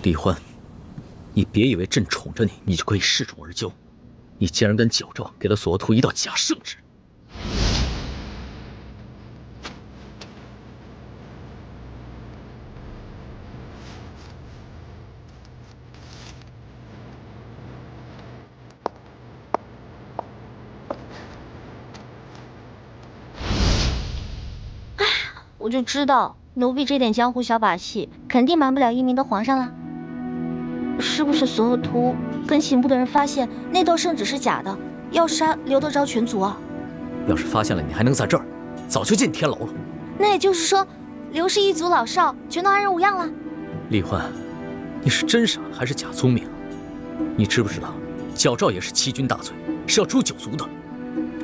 李欢，你别以为朕宠着你，你就可以恃宠而骄。你竟然跟矫诏给了索额图一道假圣旨！我就知道奴婢这点江湖小把戏，肯定瞒不了英明的皇上了。是不是索额图跟刑部的人发现那道圣旨是假的，要杀刘德昭全族啊？要是发现了，你还能在这儿？早就进天牢了。那也就是说，刘氏一族老少全都安然无恙了？李欢，你是真傻还是假聪明？你知不知道，矫诏也是欺君大罪，是要诛九族的。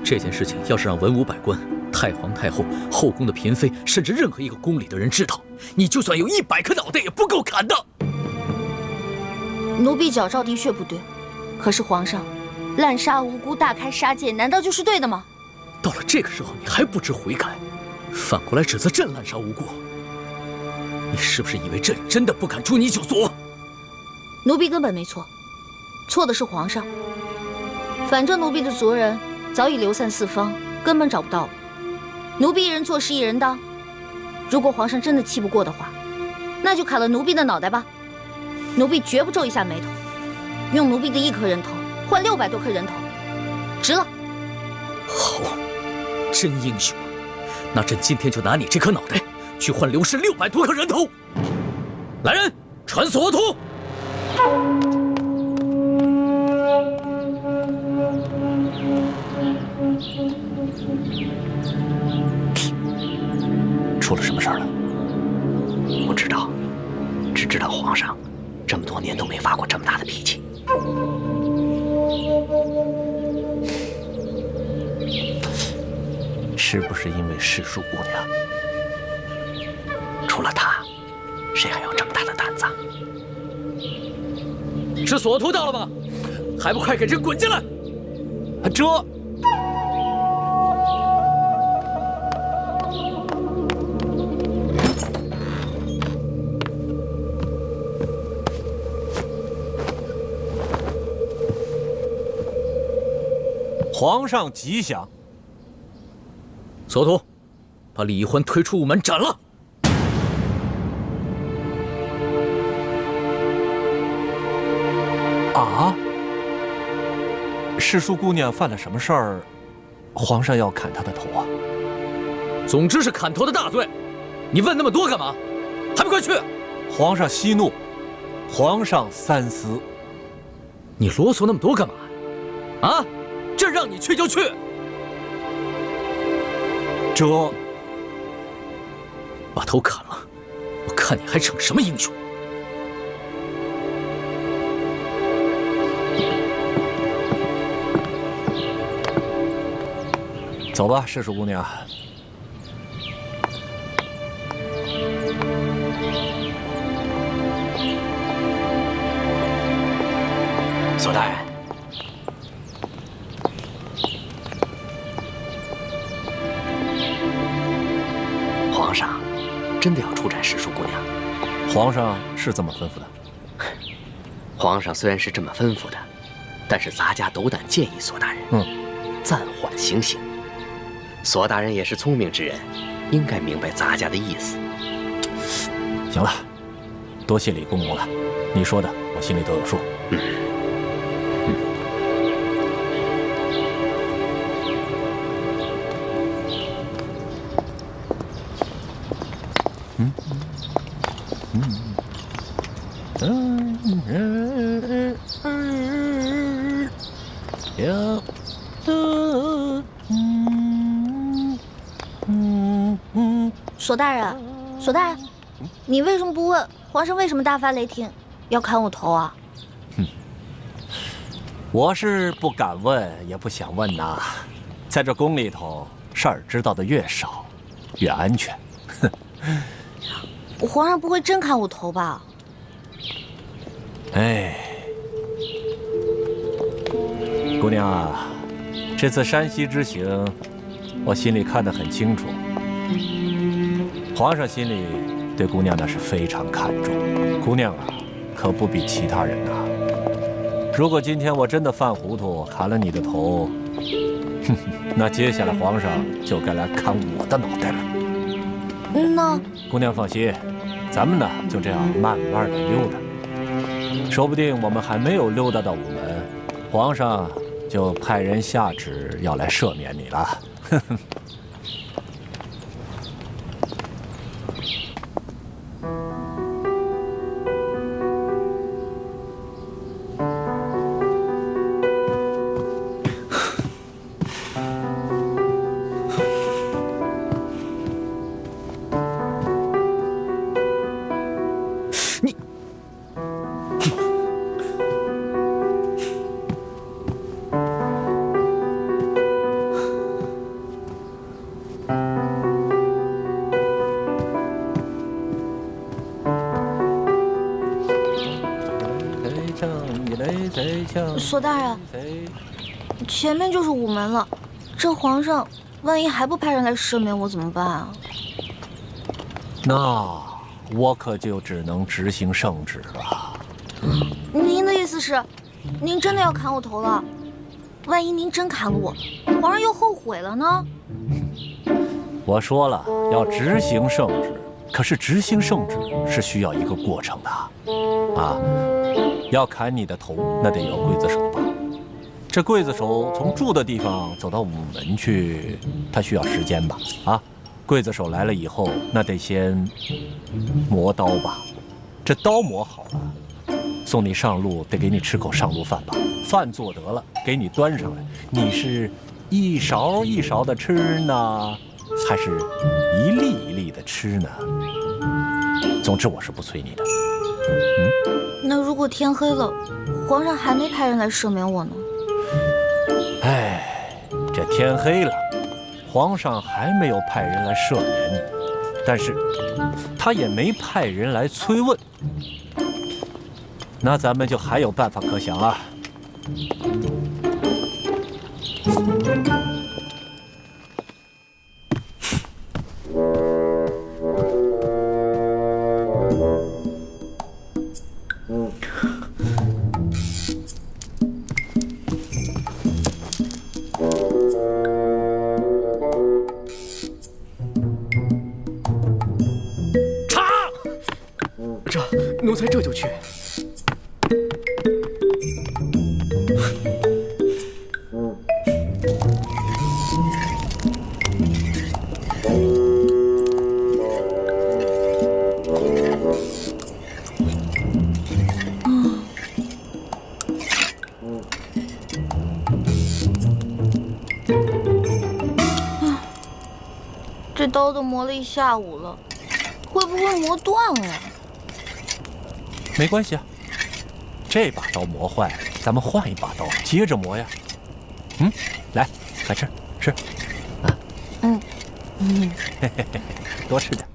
这件事情要是让文武百官、太皇太后、后宫的嫔妃，甚至任何一个宫里的人知道，你就算有100颗脑袋也不够砍的。奴婢矫诏的确不对，可是皇上，滥杀无辜、大开杀戒，难道就是对的吗？到了这个时候，你还不知悔改，反过来指责朕滥杀无辜，你是不是以为朕真的不敢诛你九族？奴婢根本没错，错的是皇上。反正奴婢的族人早已流散四方，根本找不到我。奴婢一人做事一人当，如果皇上真的气不过的话，那就砍了奴婢的脑袋吧。奴婢绝不皱一下眉头，用奴婢的1颗人头换600多颗人头，值了。好，真英雄啊！那朕今天就拿你这颗脑袋去换刘氏600多颗人头。来人，传索额图。出了什么事儿了？不知道，只知道皇上这么多年都没发过这么大的脾气。是不是因为世庶姑娘？除了她，谁还有这么大的胆子？是索额图到了吗？还不快给朕滚进来！这。皇上吉祥。索额图，把李易欢推出午门斩了。啊！世庶姑娘犯了什么事儿？皇上要砍她的头啊？总之是砍头的大罪。你问那么多干嘛？还不快去！皇上息怒，皇上三思。你啰嗦那么多干嘛？啊！朕让你去就去。这，把头砍了，我看你还逞什么英雄！走吧，世庶姑娘。索大人。皇上真的要出斩世庶姑娘？皇上是这么吩咐的。皇上虽然是这么吩咐的，但是咱家斗胆建议索大人，暂缓行刑。索大人也是聪明之人，应该明白咱家的意思。行了，多谢李公公了，你说的我心里都有数。索大人，索大人，你为什么不问皇上为什么大发雷霆，要砍我头啊？我是不敢问，也不想问呐。在这宫里头，事儿知道的越少，越安全。皇上不会真砍我头吧？哎，姑娘啊，这次山西之行，我心里看得很清楚。皇上心里对姑娘那是非常看重，姑娘啊，可可不比其他人呐。如果今天我真的犯糊涂砍了你的头，哼，那接下来皇上就该来砍我的脑袋了。那姑娘放心，咱们呢就这样慢慢的溜达，说不定我们还没有溜达到午门，皇上就派人下旨要来赦免你了。哼哼。索大人，前面就是午门了，这皇上万一还不派人来赦免我怎么办啊？那我可就只能执行圣旨了。您的意思是，您真的要砍我头了？万一您真砍了我，皇上又后悔了呢？我说了要执行圣旨，可是执行圣旨是需要一个过程的，啊。要砍你的头，那得有刽子手吧？这刽子手从住的地方走到午门去，他需要时间吧？啊，刽子手来了以后，那得先磨刀吧？这刀磨好了，送你上路，得给你吃口上路饭吧？饭做得了，给你端上来，你是一勺一勺的吃呢，还是一粒一粒的吃呢？总之，我是不催你的。那如果天黑了，皇上还没派人来赦免我呢？哎，这天黑了，皇上还没有派人来赦免你，但是他也没派人来催问，那咱们就还有办法可想啊。奴才这就去。这刀都磨了一下午了，会不会磨断了呀？没关系啊，这把刀磨坏了，咱们换一把刀，接着磨呀。来，快吃吃，啊，嘿嘿嘿，多吃点。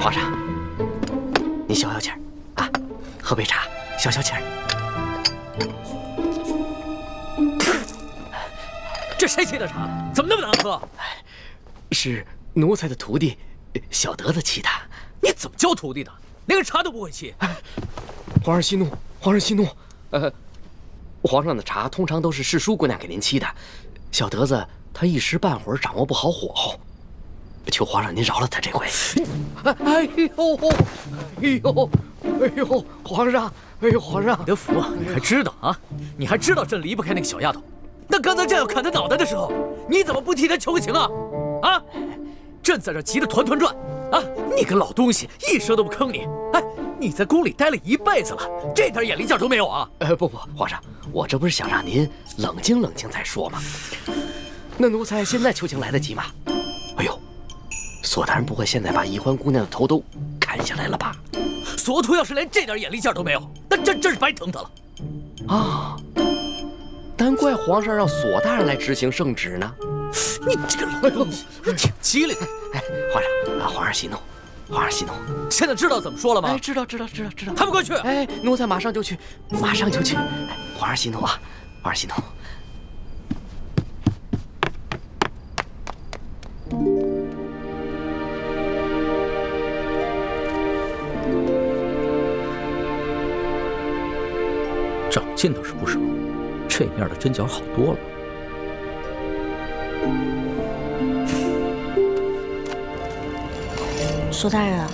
皇上，你消消气儿啊，喝杯茶消消气儿。这谁沏的茶？怎么那么难喝？是奴才的徒弟小德子沏的。你怎么教徒弟的？连个茶都不会沏。皇上息怒，皇上息怒。皇上的茶通常都是世淑姑娘给您沏的，小德子他一时半会儿掌握不好火候，求皇上您饶了他这回。哎呦，皇上，哎呦，皇上，你的福啊！你还知道啊？你还知道朕离不开那个小丫头？那刚才朕要砍他脑袋的时候，你怎么不替他求个情啊？啊！朕在这急得团团转啊！你个老东西，一声都不吭你！哎，你在宫里待了一辈子了，这点眼力劲都没有啊！不，皇上，我这不是想让您冷静冷静再说吗？那奴才现在求情来得及吗？哎呦，索大人不会现在把宜欢姑娘的头都砍下来了吧？索图要是连这点眼力劲都没有，那朕真是白疼他了。啊！难怪皇上让索大人来执行圣旨呢。你这个老东西，挺机灵。哎，皇上息怒，皇上息怒。现在知道怎么说了吗？哎，知道。还不快去！哎，奴才马上就去，马上就去。哎，皇上息怒啊，皇上息怒。劲倒是不少，这面的针脚好多了。索大人，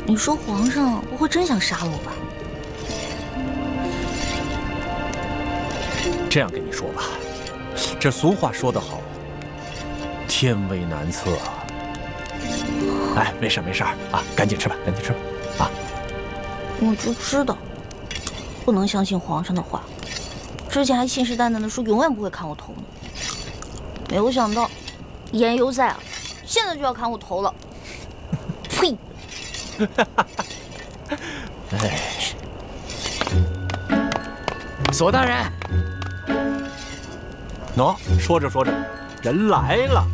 你说皇上不会真想杀我吧？这样跟你说吧，这俗话说得好，天威难测啊。哎，没事啊，赶紧吃吧啊！我就知道，不能相信皇上的话。之前还信誓旦旦的说永远不会砍我头呢，没有想到言犹在耳，现在就要砍我头了。呸！哎，索大人，喏，说着人来了。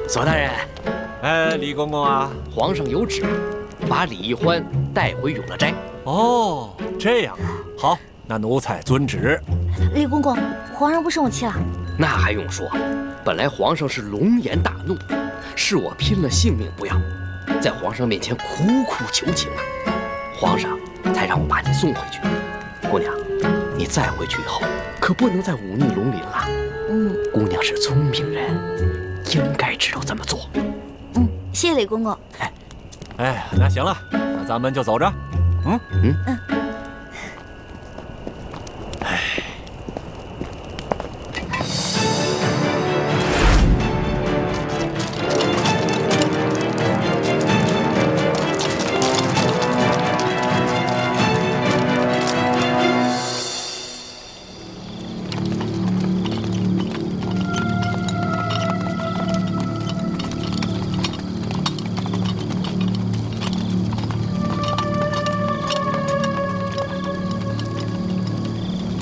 索大人，哎，李公公啊，皇上有旨，把李易欢带回永乐斋。哦，这样啊，好，那奴才遵旨。李公公，皇上不生我气了？那还用说，本来皇上是龙颜大怒，是我拼了性命不要，在皇上面前苦苦求情啊，皇上才让我把你送回去。姑娘，你再回去以后，可不能再忤逆龙鳞了。姑娘是聪明人，应该知道怎么做。谢谢李公公。哎，那行了，那咱们就走着。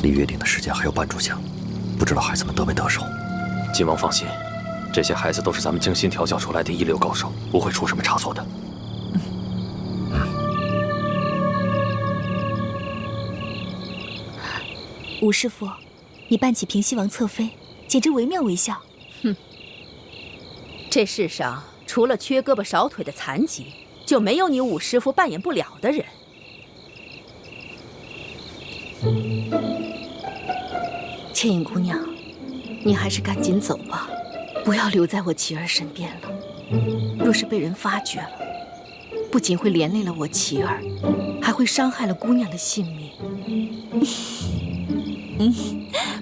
离约定的时间还有半炷香，不知道孩子们得没得手。晋王放心，这些孩子都是咱们精心调教出来的一流高手，不会出什么差错的。武师傅，你扮起平西王侧妃，简直惟妙惟肖。这世上除了缺胳膊少腿的残疾，就没有你武师傅扮演不了的人。倩影姑娘，你还是赶紧走吧，不要留在我琪儿身边了。若是被人发觉了，不仅会连累了我琪儿，还会伤害了姑娘的性命。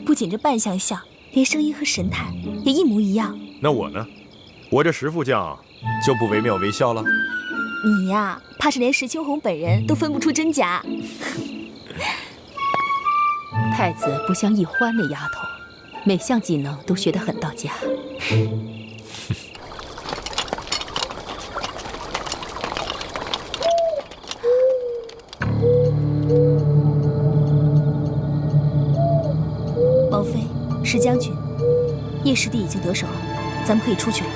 不仅这扮相像，连声音和神态也一模一样。那我呢？我这石副将就不惟妙惟肖了？你呀，怕是连石秋红本人都分不出真假。太子不像易欢那丫头，每项技能都学得很到家。王妃，石将军，叶师弟已经得手了，咱们可以出去了。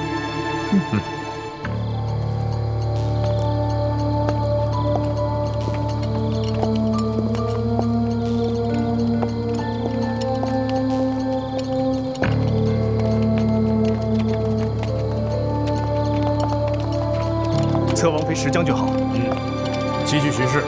侧王妃石将军好。继续巡视。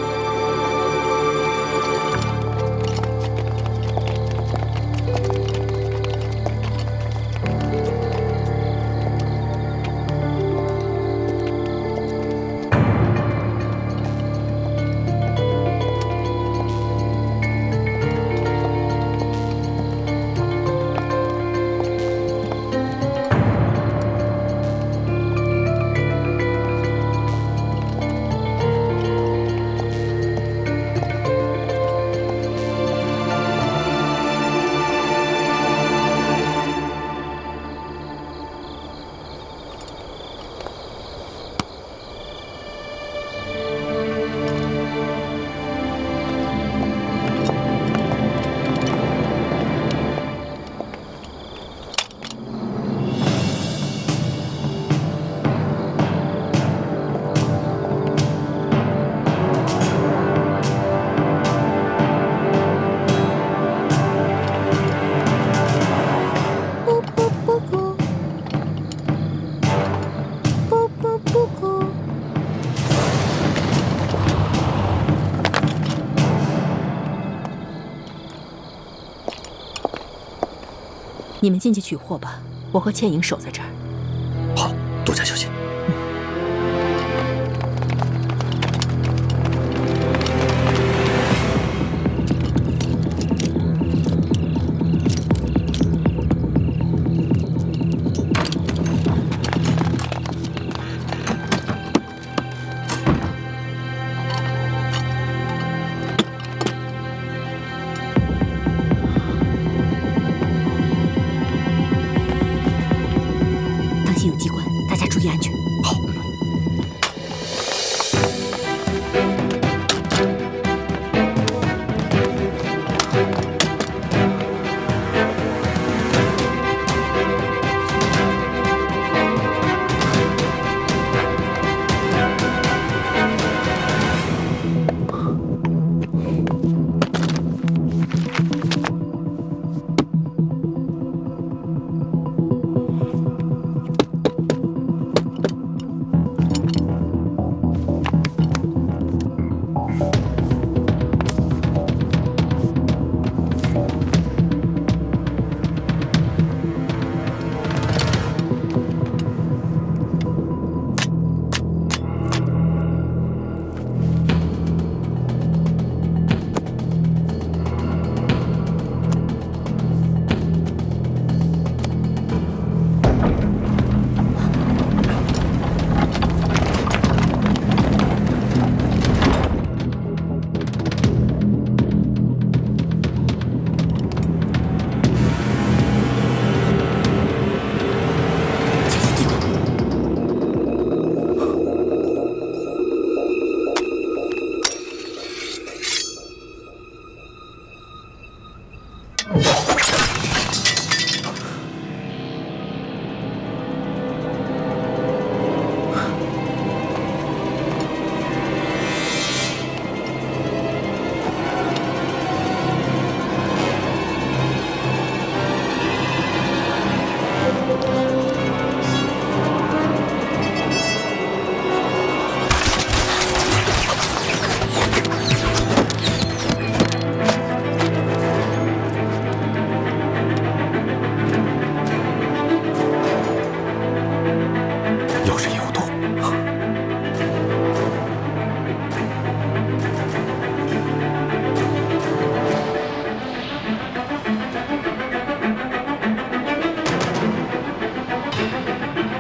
你们进去取货吧，我和倩影守在这儿。好，多加小心。当心有机关，大家注意安全。好。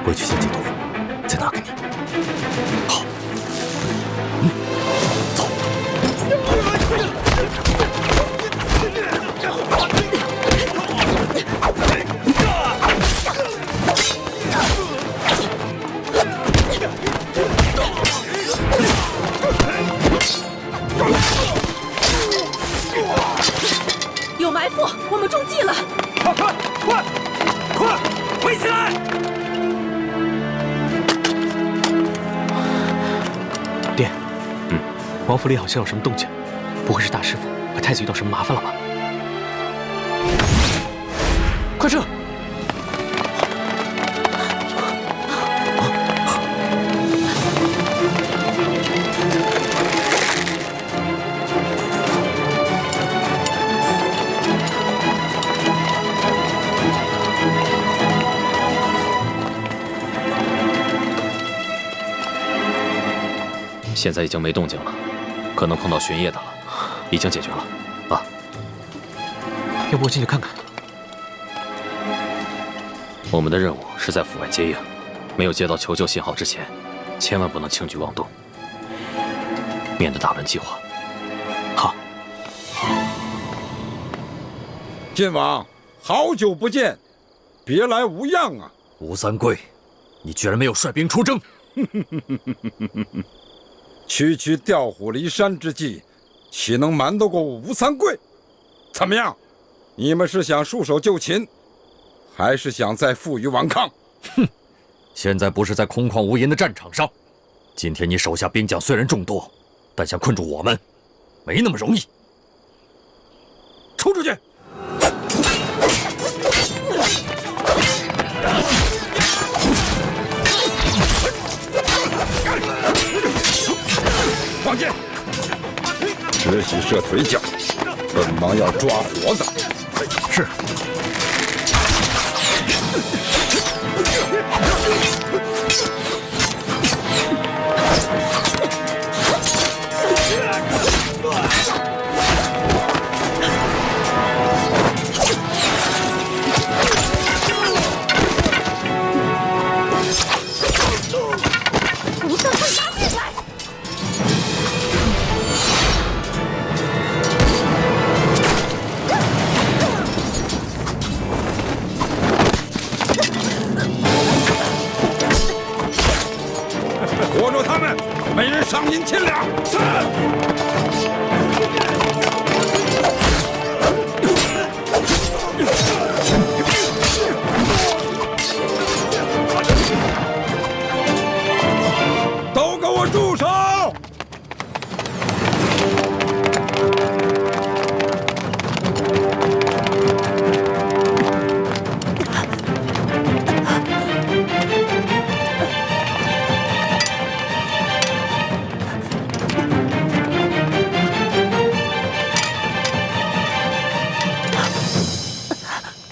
回去先解毒，再拿给你。好，走。有埋伏，我们中计了！快，围起来！爹，王府里好像有什么动静，不会是大师傅和太子遇到什么麻烦了吧？快撤！现在已经没动静了，可能碰到巡夜的了，已经解决了。啊，要不我进去看看？我们的任务是在府外接应，没有接到求救信号之前，千万不能轻举妄动，免得打乱计划。好。晋王，好久不见，别来无恙啊！吴三桂，你居然没有率兵出征！区区调虎离山之计，岂能瞒得过我吴三桂？怎么样？你们是想束手就擒，还是想再负隅顽抗？哼！现在不是在空旷无垠的战场上，今天你手下兵将虽然众多，但想困住我们，没那么容易。冲出去！放箭！只许射腿脚，本王要抓活的。是。拖住他们，每人赏银千两。是。都给我住手！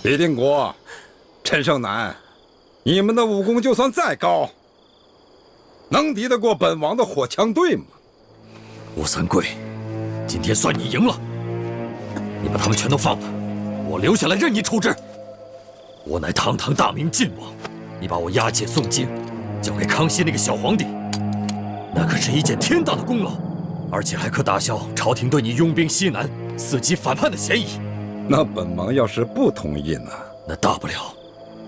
李定国、陈胜男，你们的武功就算再高，能敌得过本王的火枪队吗？吴三桂，今天算你赢了。你把他们全都放了，我留下来任你处置。我乃堂堂大明晋王，你把我押解送京，交给康熙那个小皇帝，那可是一件天大的功劳，而且还可打消朝廷对你拥兵西南、伺机反叛的嫌疑。那本王要是不同意呢？那大不了，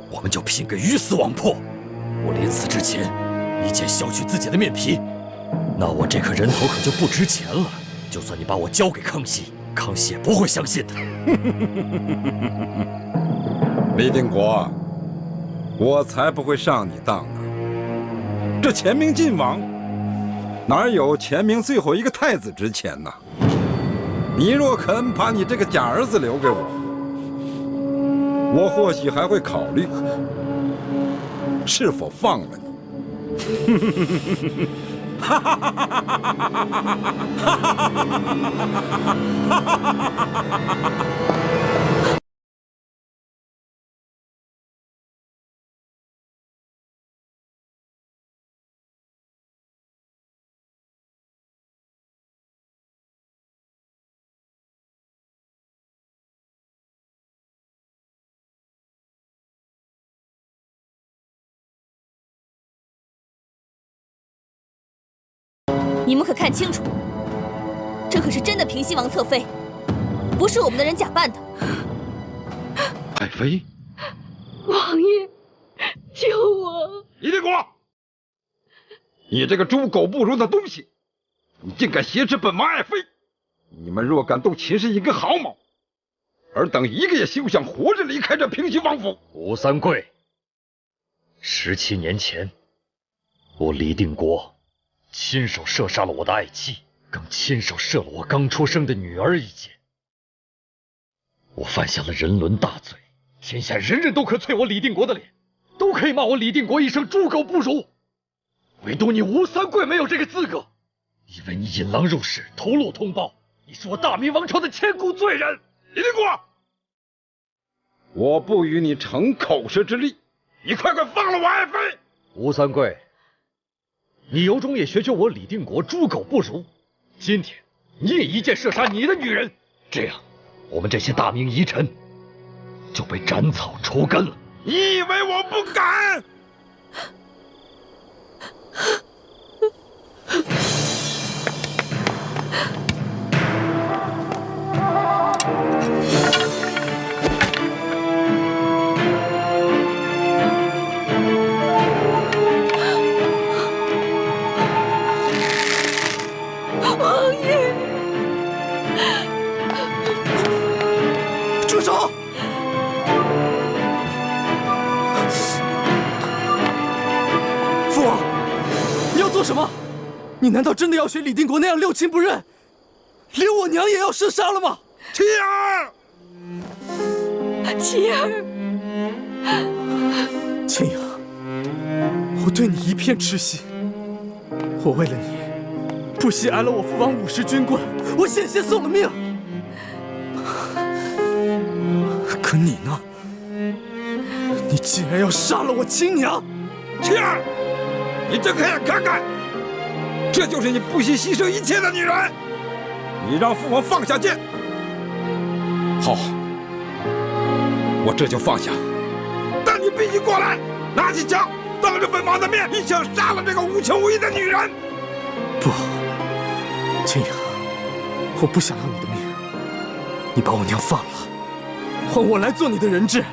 我们就拼个鱼死网破。我临死之前，一剑削去自己的面皮，那我这颗人头可就不值钱了。就算你把我交给康熙，康熙也不会相信的。李定国，我才不会上你当呢。这前明晋王，哪有前明最后一个太子值钱呢？你若肯把你这个假儿子留给我，我或许还会考虑是否放了你。你们可看清楚，这可是真的平西王侧妃，不是我们的人假扮的。爱妃，王爷，救我！李定国，你这个猪狗不如的东西，你竟敢挟持本王爱妃！你们若敢动秦氏一根毫毛，尔等一个也休想活着离开这平西王府。吴三桂，17年前，我李定国亲手射杀了我的爱妻，更亲手射了我刚出生的女儿一箭。我犯下了人伦大罪，天下人人都可啐我李定国的脸，都可以骂我李定国一声猪狗不如，唯独你吴三桂没有这个资格，因为你引狼入室，屠戮同胞，你是我大明王朝的千古罪人。李定国，我不与你逞口舌之力，你快快放了我爱妃！吴三桂，你有种也学学我李定国猪狗不如，今天你也一箭射杀你的女人，这样我们这些大明遗臣就被斩草除根了。你以为我不敢？王爷，住手！父王，你要做什么？你难道真的要学李定国那样六亲不认，连我娘也要射杀了吗？妻儿，妻儿，青阳，我对你一片痴心，我为了你，不惜挨了我父王50军棍，我险些送了命。可你呢？你竟然要杀了我亲娘！妻儿，你睁开眼看看，这就是你不惜牺牲一切的女人！你让父王放下剑。好，我这就放下。但你必须过来，拿起枪，当着本王的面一枪杀了这个无情无义的女人！不，青阳，我不想要你的命，你把我娘放了，换我来做你的人质，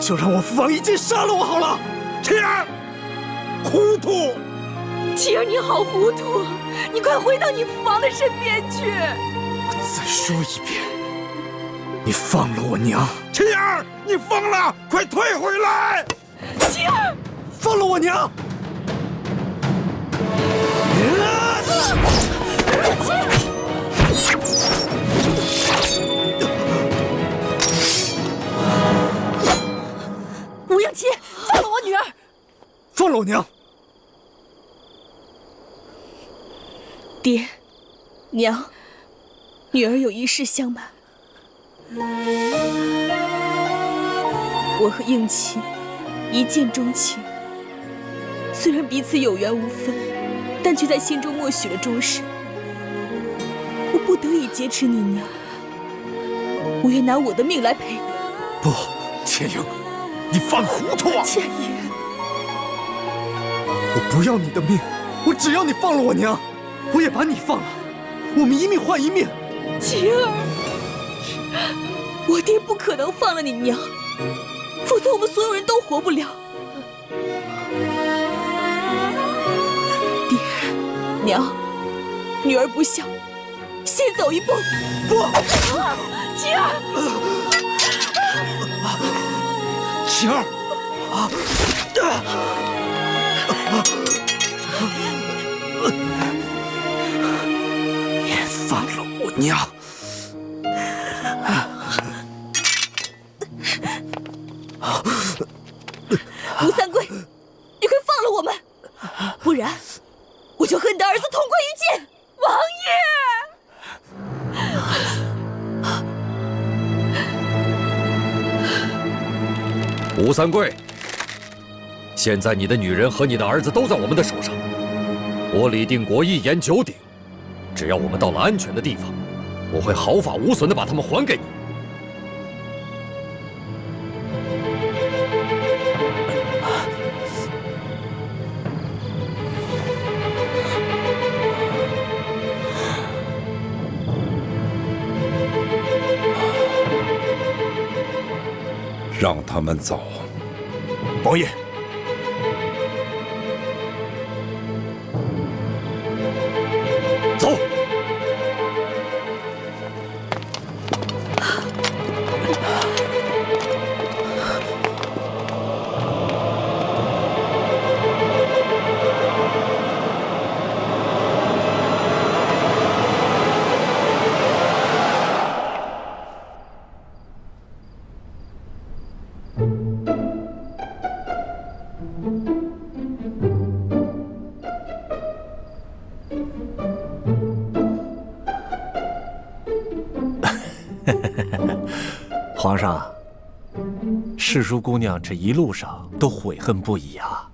就让我父王一剑杀了我好了。妻儿，糊涂，琪儿，你好糊涂，你快回到你父王的身边去。我再说一遍，你放了我娘！琪儿，你疯了，快退回来！琪儿，放了我娘！吴应钦，放了我女儿！放了我娘！爹，娘，女儿有一事相瞒。我和应钦一见钟情，虽然彼此有缘无分，但却在心中默许了终身。我不得已劫持你娘，我愿拿我的命来赔你。不，千英，你犯糊涂啊！千英，我不要你的命，我只要你放了我娘，我也把你放了，我们一命换一命。晴儿，我爹不可能放了你娘，否则我们所有人都活不了。爹，娘，女儿不孝，先走一步。不，晴儿，晴儿，你放了我娘！吴三桂，你快放了我们，不然我就和你的儿子同归于尽！王爷，吴三桂，现在你的女人和你的儿子都在我们的手上，我李定国一言九鼎，只要我们到了安全的地方，我会毫发无损地把他们还给你。让他们走。王爷，走。皇上，世淑姑娘这一路上都悔恨不已啊，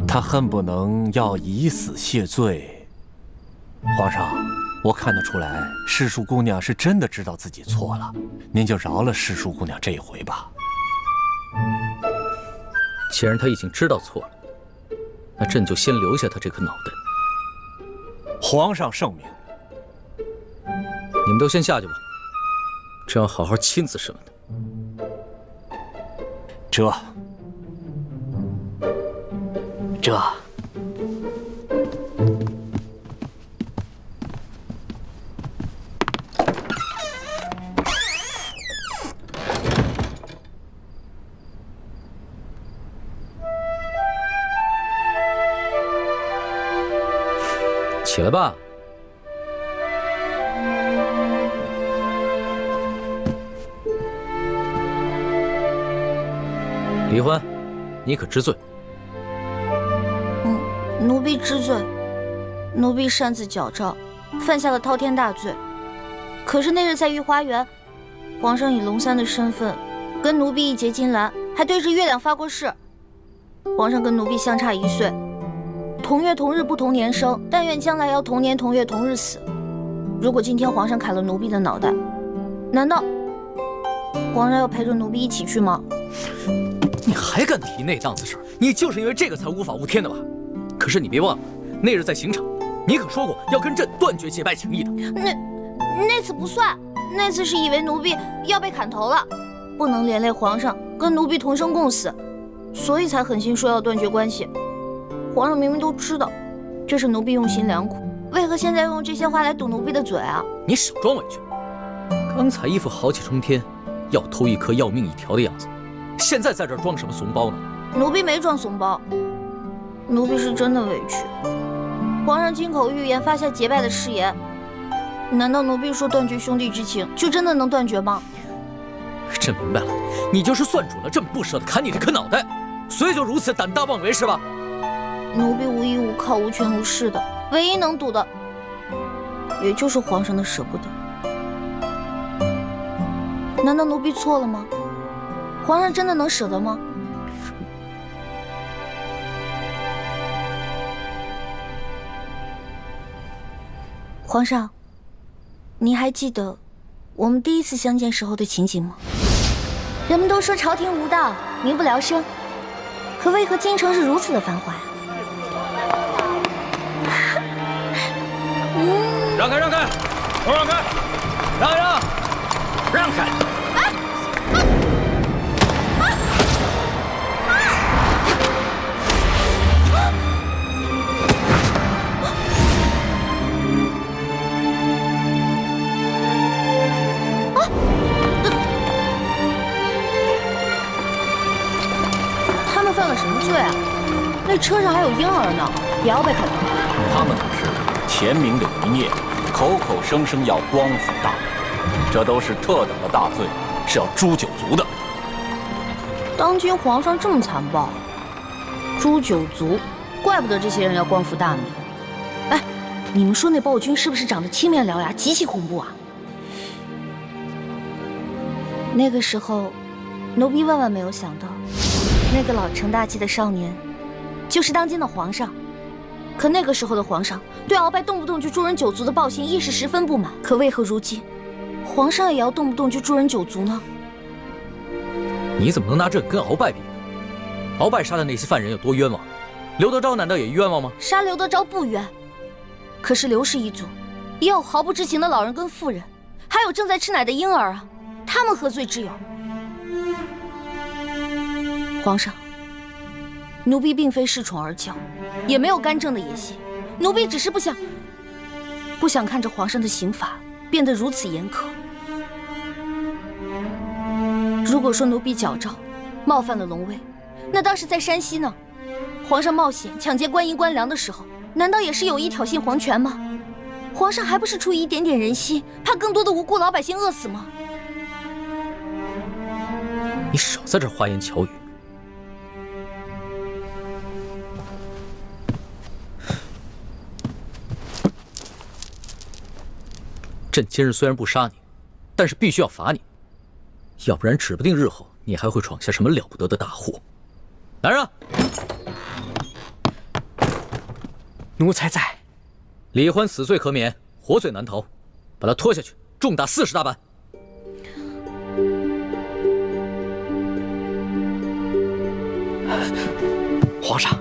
她恨不能要以死谢罪。皇上，我看得出来，世淑姑娘是真的知道自己错了，您就饶了世淑姑娘这一回吧。既然她已经知道错了，那朕就先留下她这颗脑袋。皇上圣明。你们都先下去吧。朕要好好亲自审问他。这起来吧。李欢，你可知罪？奴婢知罪。奴婢擅自矫诏，犯下了滔天大罪。可是那日在御花园，皇上以龙三的身份跟奴婢一结金兰，还对着月亮发过誓。皇上跟奴婢相差1岁，同月同日不同年生，但愿将来要同年同月同日死。如果今天皇上砍了奴婢的脑袋，难道皇上要陪着奴婢一起去吗？你还敢提那档子事儿？你就是因为这个才无法无天的吧？可是你别忘了，那日在刑场，你可说过要跟朕断绝结拜情谊的。那次不算，那次是以为奴婢要被砍头了，不能连累皇上跟奴婢同生共死，所以才狠心说要断绝关系。皇上明明都知道，这是奴婢用心良苦，为何现在用这些话来堵奴婢的嘴啊？你少装委屈！刚才一副豪气冲天，要偷一颗要命一条的样子，现在在这儿装什么怂包呢？奴婢没装怂包，奴婢是真的委屈。皇上亲口预言发下结拜的誓言，难道奴婢说断绝兄弟之情，就真的能断绝吗？朕明白了，你就是算准了朕不舍得砍你这颗脑袋，所以就如此胆大妄为是吧？奴婢无依无靠、无权无势的，唯一能赌的，也就是皇上的舍不得。难道奴婢错了吗？皇上真的能舍得吗？皇上，您还记得我们第一次相见时候的情景吗？人们都说朝廷无道，民不聊生，可为何京城是如此的繁华呀？让开，让开，都让开，让开！他们犯了什么罪啊？那车上还有婴儿呢，也要被砍头。他们可是前明的余孽，口口声声要光复大明，这都是特等的大罪，是要诛九族的。当今皇上这么残暴，诛九族，怪不得这些人要光复大明。哎，你们说那暴君是不是长得青面獠牙，极其恐怖啊？那个时候，奴婢万万没有想到，那个老成大器的少年，就是当今的皇上。可那个时候的皇上对鳌拜动不动就诛人九族的暴行亦是十分不满，可为何如今皇上也要动不动就诛人九族呢？你怎么能拿这跟鳌拜比呢？鳌拜杀的那些犯人有多冤枉？刘德昭难道也冤枉吗？杀刘德昭不冤，可是刘氏一族也有毫不知情的老人跟妇人，还有正在吃奶的婴儿啊，他们何罪之有？皇上，奴婢并非恃宠而骄，也没有干政的野心，奴婢只是不想看着皇上的刑罚变得如此严苛。如果说奴婢矫诏冒犯了龙威，那当时在山西呢，皇上冒险抢劫官银官粮的时候，难道也是有意挑衅皇权吗？皇上还不是出于一点点人心，怕更多的无辜老百姓饿死吗？你少在这花言巧语。朕今日虽然不杀你，但是必须要罚你，要不然指不定日后你还会闯下什么了不得的大祸。来人啊！奴才在。李欢死罪可免，活罪难逃，把他拖下去，重打40大板。皇上，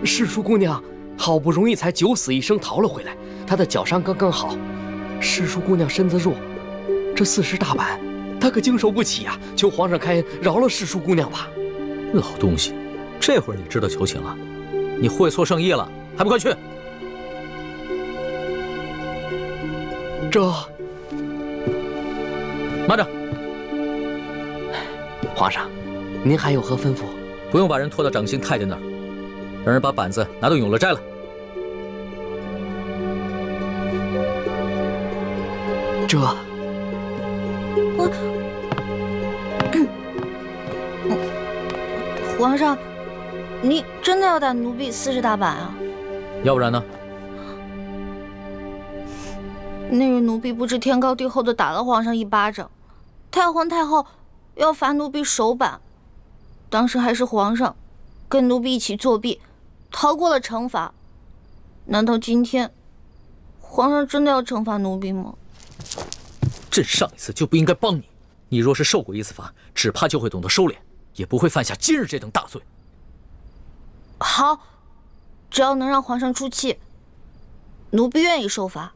世淑姑娘好不容易才九死一生逃了回来，她的脚伤刚刚好。世淑姑娘身子弱，这40大板她可经受不起啊！求皇上开恩，饶了世淑姑娘吧。老东西，这会儿你知道求情了？你会错圣意了，还不快去！这……慢着！皇上，您还有何吩咐？不用把人拖到掌心太监那儿，让人把板子拿到永乐斋来。这……皇上，你真的要打奴婢40大板啊？要不然呢？那日奴婢不知天高地厚的打了皇上一巴掌，太皇太后要罚奴婢手板，当时还是皇上跟奴婢一起作弊，逃过了惩罚。难道今天皇上真的要惩罚奴婢吗？朕上一次就不应该帮你，你若是受过一次罚，只怕就会懂得收敛，也不会犯下今日这等大罪。好，只要能让皇上出气，奴婢愿意受罚。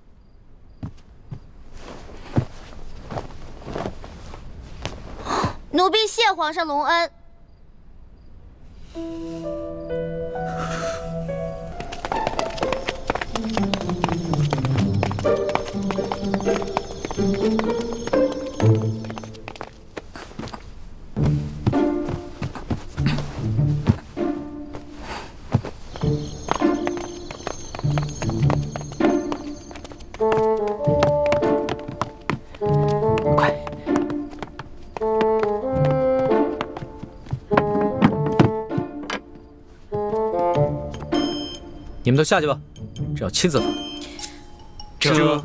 奴婢谢皇上隆恩。快！你们都下去吧，这要亲自罚。这。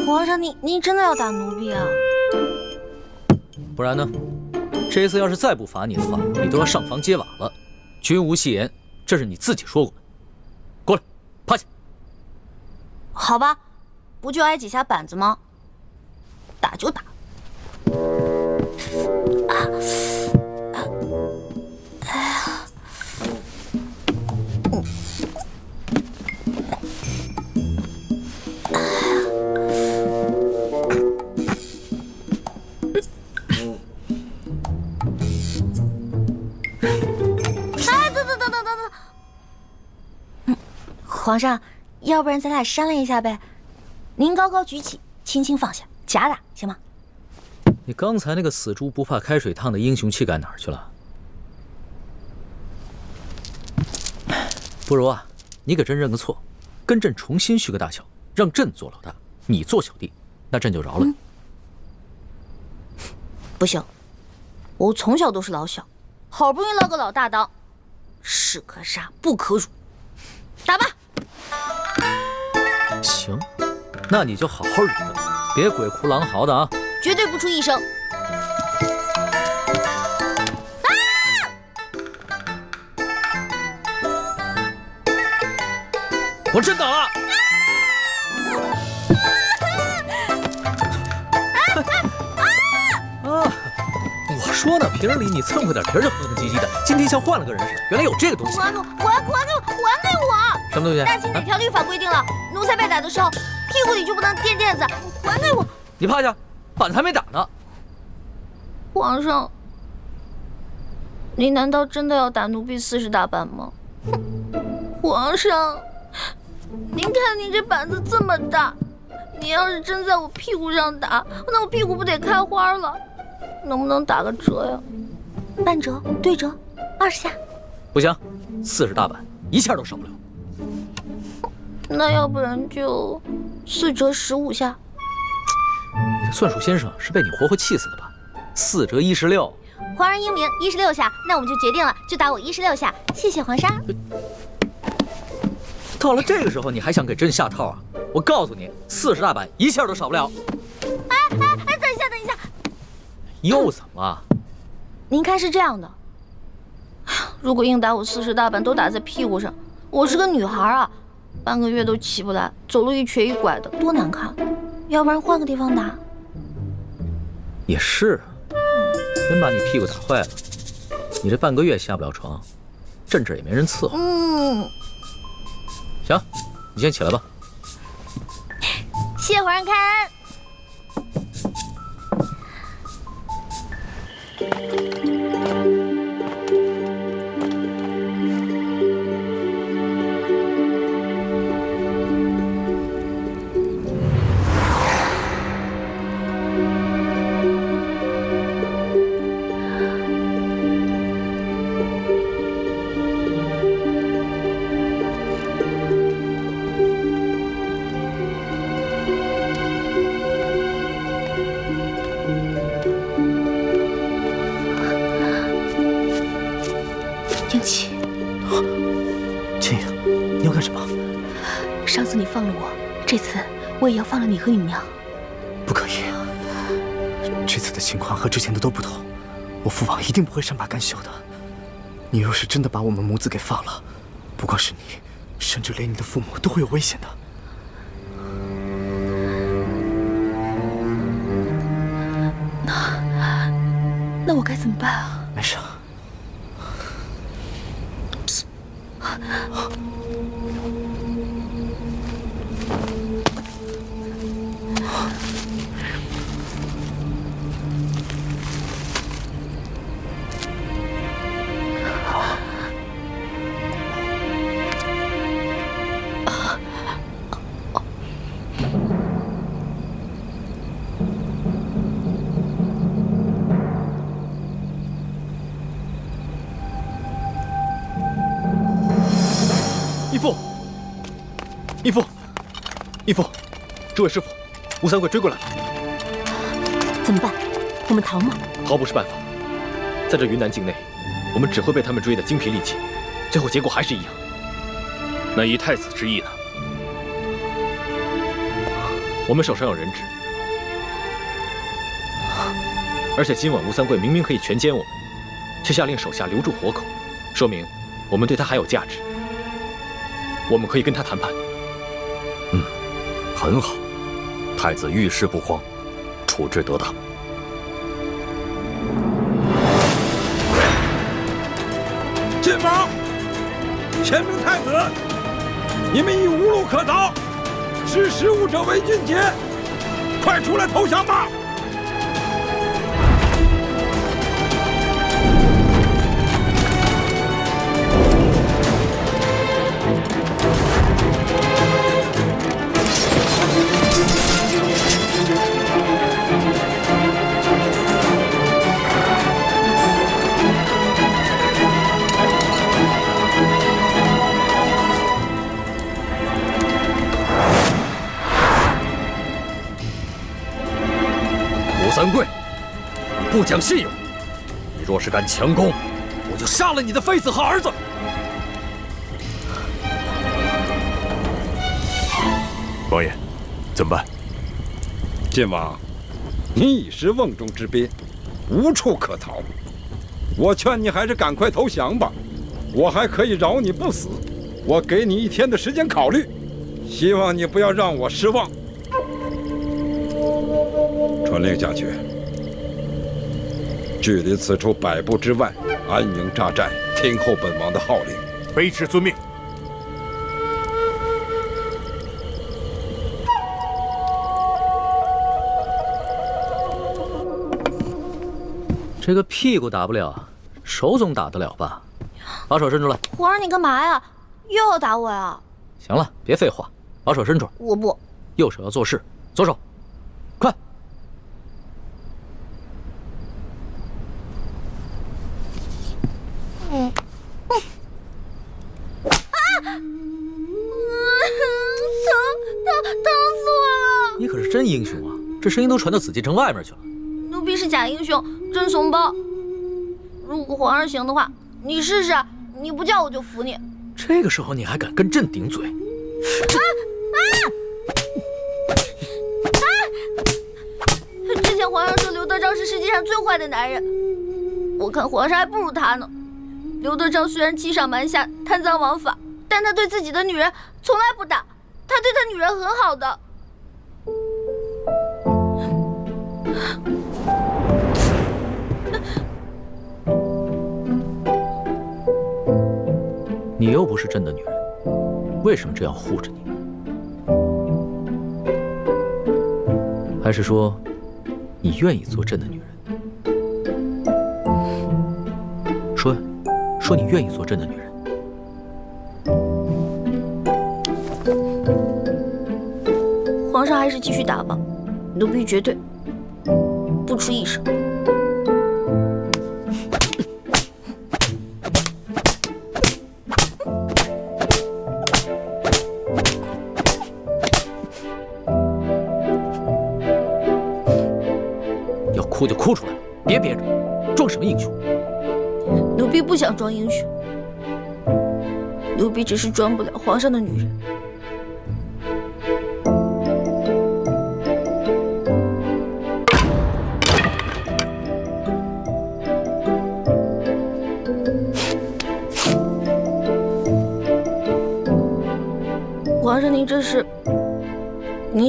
皇上，您真的要打奴婢啊？不然呢？这一次要是再不罚你的话，你都要上房揭瓦了。君无戏言，这是你自己说过的。过来，趴下。好吧，不就挨几下板子吗？打就打。皇上，要不然咱俩商量一下呗？您高高举起，轻轻放下，假打行吗？你刚才那个死猪不怕开水烫的英雄气概哪儿去了？不如啊，你给朕认个错，跟朕重新续个大小，让朕做老大，你做小弟，那朕就饶了你。不行，我从小都是老小，好不容易捞个老大当，士可杀不可辱。打吧。行，那你就好好忍着，别鬼哭狼嚎的啊！绝对不出一声。我真打了！我说呢，平日里你蹭快点皮儿就哼哼唧唧的，今天像换了个人似的。原来有这个东西！还给我！什么东西？大清哪条律法规定了，奴才被打的时候，屁股里就不能垫垫子？还给我！你趴下，板子还没打呢。皇上，您难道真的要打奴婢40大板吗？皇上，您看您这板子这么大，您要是真在我屁股上打，那我屁股不得开花了？能不能打个折呀？半折、对折，20下。不行，40大板一下都少不了。那要不然就4折15下。你的算术先生是被你活活气死的吧？4折16。皇上英明，16下，那我们就决定了，就打我16下。谢谢皇上。到了这个时候，你还想给朕下套啊？我告诉你，40大板一下都少不了。哎，等一下，又怎么了？您看是这样的，如果硬打我40大板都打在屁股上，我是个女孩啊，半个月都起不来，走路一瘸一拐的，多难看。要不然换个地方打。也是，真把你屁股打坏了，你这半个月下不了床，朕这也没人伺候。行，你先起来吧。谢皇上开恩。英起，倩影，你要干什么？上次你放了我，这次我也要放了你和你娘。不可以，这次的情况和之前的都不同，我父王一定不会善罢甘休的。你若是真的把我们母子给放了，不光是你，甚至连你的父母都会有危险的。那我该怎么办啊？没事。义父，诸位师傅，吴三桂追过来了。怎么办？我们逃吗？逃不是办法，在这云南境内，我们只会被他们追得精疲力尽，最后结果还是一样。那以太子之意呢？我们手上有人质，而且今晚吴三桂明明可以全歼我们，却下令手下留住活口，说明我们对他还有价值。我们可以跟他谈判。很好，太子遇事不慌，处置得当。晋王，千名太子，你们已无路可逃，识时务者为俊杰，快出来投降吧！吴三桂，不讲信用！你若是敢强攻，我就杀了你的妃子和儿子！王爷，怎么办？晋王，你已是瓮中之鳖，无处可逃。我劝你还是赶快投降吧，我还可以饶你不死。我给你1天的时间考虑，希望你不要让我失望。传令下去，距离此处100步之外，安营扎寨，听候本王的号令。卑职遵命。这个屁股打不了，手总打得了吧？把手伸出来。皇上，你干嘛呀？又要打我呀？行了，别废话，把手伸出来。我不。右手要做事，左手，快！疼死我了！你可是真英雄啊，这声音都传到紫禁城外面去了。奴婢是假英雄，真怂包。如果皇上行的话，你试试，你不叫我就服你。这个时候你还敢跟朕顶嘴？之前皇上说刘德章是世界上最坏的男人，我看皇上还不如他呢。刘德章虽然欺上瞒下、贪赃枉法，但他对自己的女人从来不打，他对他女人很好的。你又不是朕的女人，为什么这样护着你？还是说，你愿意做朕的女人？说呀，说你愿意做朕的女人。皇上还是继续打吧，奴婢绝对不出一声。要哭就哭出来，别憋着，装什么英雄？奴婢不想装英雄，奴婢只是装不了皇上的女人。皇上，您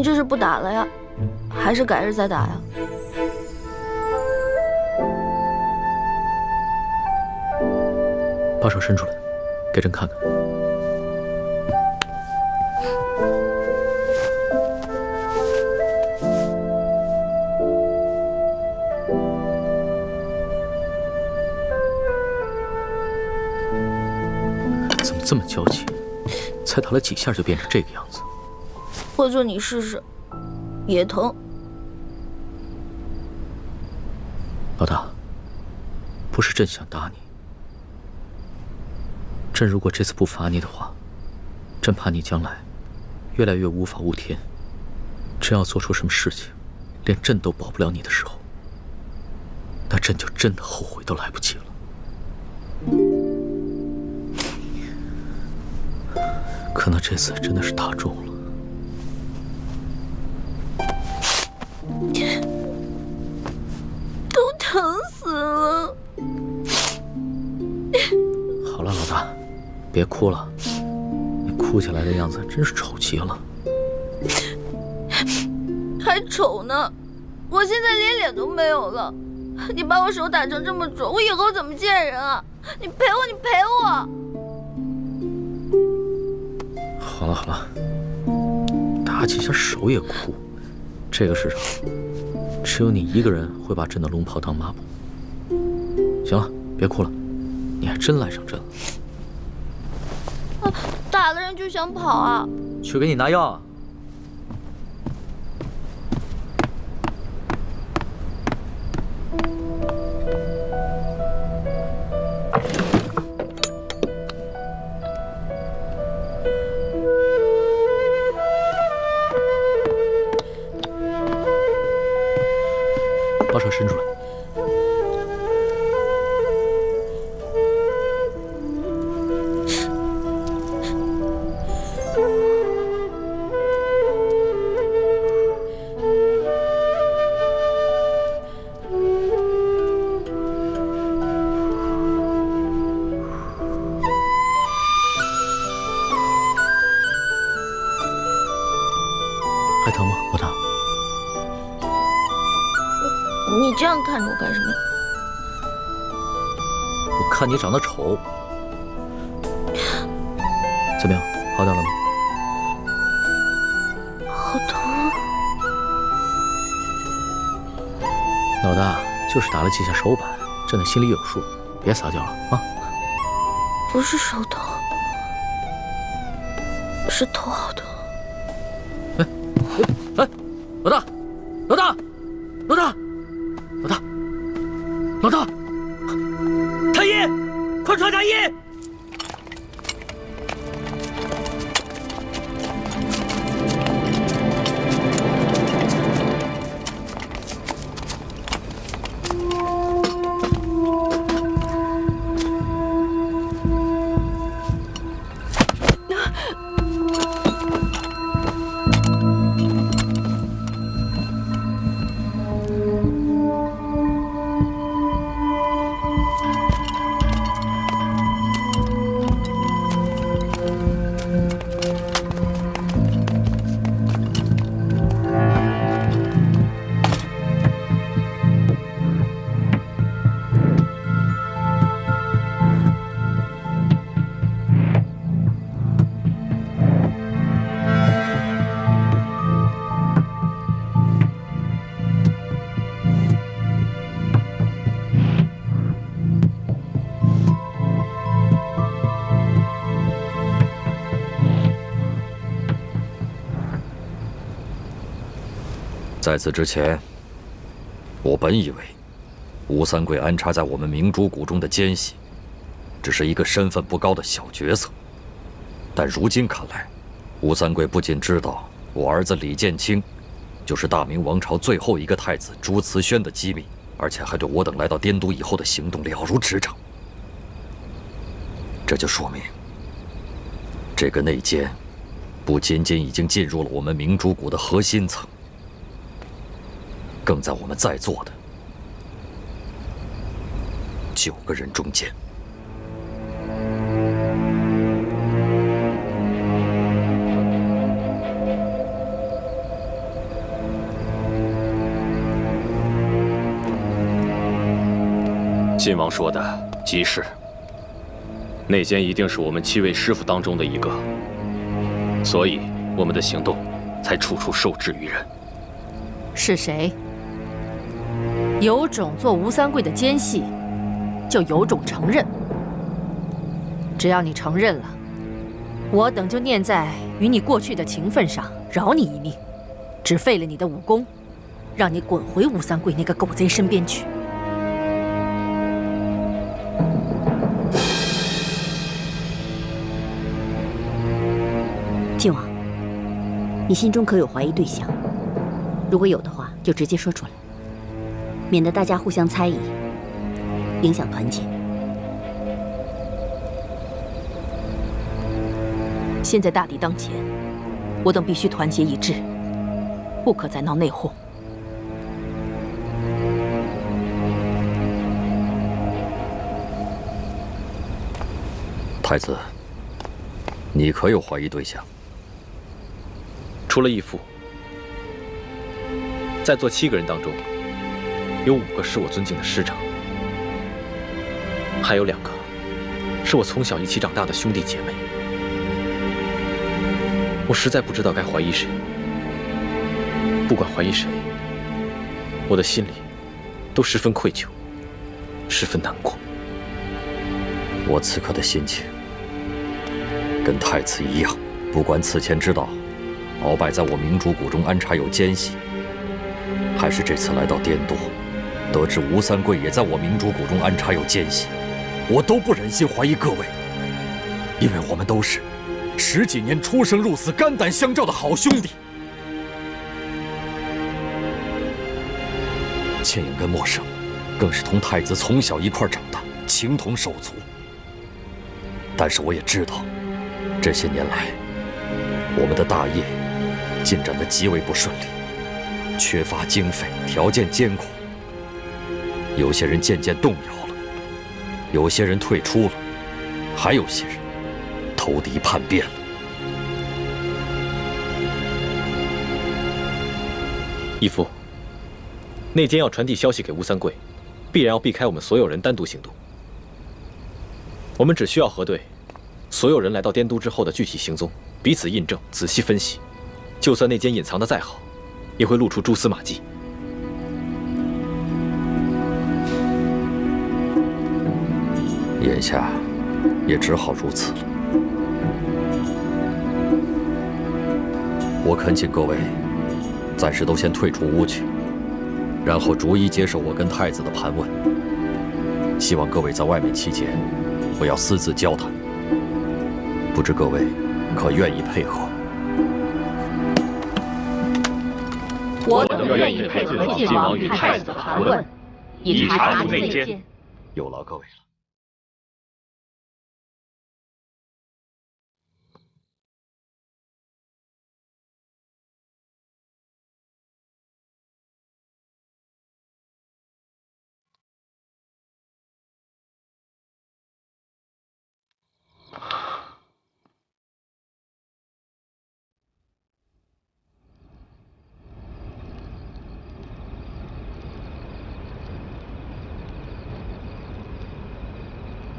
这是不打了呀，还是改日再打呀？把手伸出来，给朕看看。怎么这么娇气？才打了几下就变成这个样子。或者你试试，也疼。老大，不是朕想打你，朕如果这次不罚你的话，朕怕你将来越来越无法无天，真要做出什么事情，连朕都保不了你的时候，那朕就真的后悔都来不及了。可能这次真的是打中了。都疼死了。好了，老大，别哭了，你哭起来的样子真是丑极了。还丑呢！我现在连脸都没有了。你把我手打成这么肿，我以后怎么见人啊？你赔我，你赔我！好了好了，打几下手也哭。这个世上，只有你一个人会把朕的龙袍当抹布。行了，别哭了，你还真赖上朕了。打了人就想跑啊？去给你拿药啊！把手伸出来。还疼吗，老大？你这样看着我干什么？我看你长得丑。怎么样，好点了吗？好疼。老大就是打了几下手板，朕的心里有数，别撒娇了啊！不是手疼，是头好疼。哎，老大，老大，老大，老大，老大，太医，快传太医！在此之前，我本以为吴三桂安插在我们明珠谷中的奸细，只是一个身份不高的小角色。但如今看来，吴三桂不仅知道我儿子李建清就是大明王朝最后一个太子朱慈轩的机密，而且还对我等来到滇都以后的行动了如指掌。这就说明，这个内奸不仅仅已经进入了我们明珠谷的核心层，更在我们在座的9个人中间。晋王说的极是，内奸一定是我们7位师傅当中的一个，所以我们的行动才处处受制于人。是谁？有种做吴三桂的奸细，就有种承认。只要你承认了，我等就念在与你过去的情分上，饶你一命，只废了你的武功，让你滚回吴三桂那个狗贼身边去。靖王，你心中可有怀疑对象？如果有的话，就直接说出来，免得大家互相猜疑，影响团结。现在大敌当前，我等必须团结一致，不可再闹内讧。太子，你可有怀疑对象？除了义父，在座7个人当中，有5个是我尊敬的师长，还有2个是我从小一起长大的兄弟姐妹。我实在不知道该怀疑谁。不管怀疑谁，我的心里都十分愧疚，十分难过。我此刻的心情跟太子一样，不管此前知道鳌拜在我明珠谷中安插有奸细，还是这次来到滇都，得知吴三桂也在我明珠谷中安插有奸细，我都不忍心怀疑各位，因为我们都是10几年出生入死、肝胆相照的好兄弟。倩影跟默笙，更是同太子从小一块长大，情同手足。但是我也知道，这些年来，我们的大业进展得极为不顺利，缺乏经费，条件艰苦。有些人渐渐动摇了，有些人退出了，还有些人投敌叛变了。义父，内奸要传递消息给吴三桂，必然要避开我们所有人单独行动。我们只需要核对所有人来到滇都之后的具体行踪，彼此印证，仔细分析。就算内奸隐藏的再好，也会露出蛛丝马迹。眼下也只好如此了。我恳请各位暂时都先退出屋去，然后逐一接受我跟太子的盘问。希望各位在外面期间不要私自交谈。不知各位可愿意配合？我等愿意配合晋王与太子的盘问，以查出内奸。有劳各位了。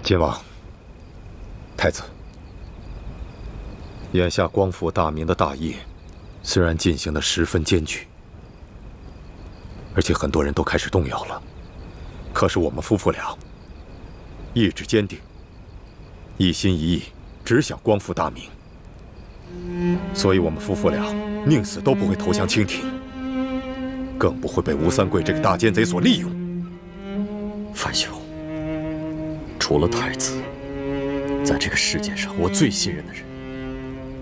晋王，太子，眼下光复大明的大业，虽然进行得十分艰巨，而且很多人都开始动摇了，可是我们夫妇俩意志坚定，一心一意，只想光复大明，所以我们夫妇俩宁死都不会投降清廷，更不会被吴三桂这个大奸贼所利用。范兄，除了太子，在这个世界上，我最信任的人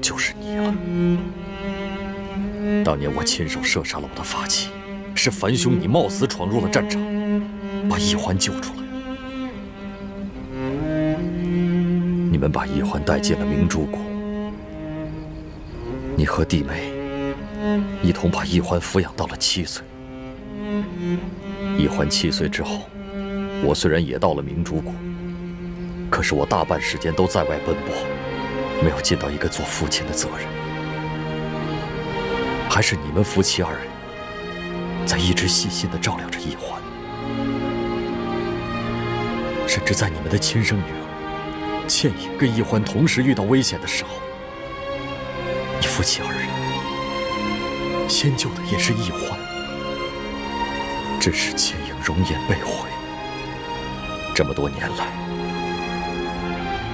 就是你了。当年我亲手射杀了我的发妻，是樊兄你冒死闯入了战场，把易欢救出来。你们把易欢带进了明珠谷，你和弟妹一同把易欢抚养到了7岁。易欢7岁之后，我虽然也到了明珠谷，可是我大半时间都在外奔波，没有尽到一个做父亲的责任。还是你们夫妻2人在一直细心地照料着易欢，甚至在你们的亲生女儿倩影跟易欢同时遇到危险的时候，你夫妻2人先救的也是易欢，只是倩影容颜被毁。这么多年来，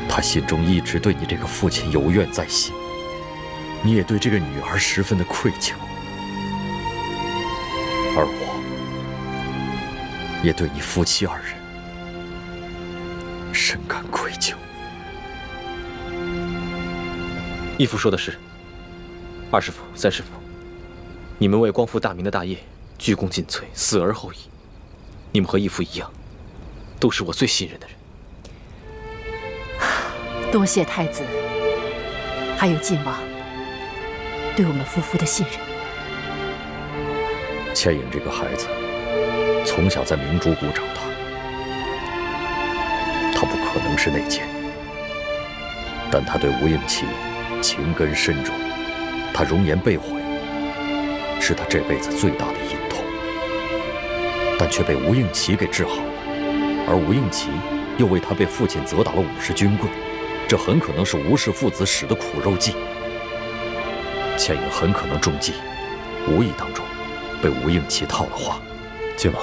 他心中一直对你这个父亲有怨在心，你也对这个女儿十分的愧疚，而我也对你夫妻2人深感愧疚。义父说的是，二师傅、三师傅，你们为光复大明的大业鞠躬尽瘁，死而后已。你们和义父一样，都是我最信任的人。多谢太子，还有晋王对我们夫妇的信任。倩影这个孩子，从小在明珠谷长大，他不可能是内奸，但他对吴应琪情根深重，他容颜被毁，是他这辈子最大的隐痛，但却被吴应琪给治好了，而吴应琪又为他被父亲责打了50军棍，这很可能是吴氏父子使的苦肉计。倩影很可能中计，无意当中被吴应琪套了话。晋王，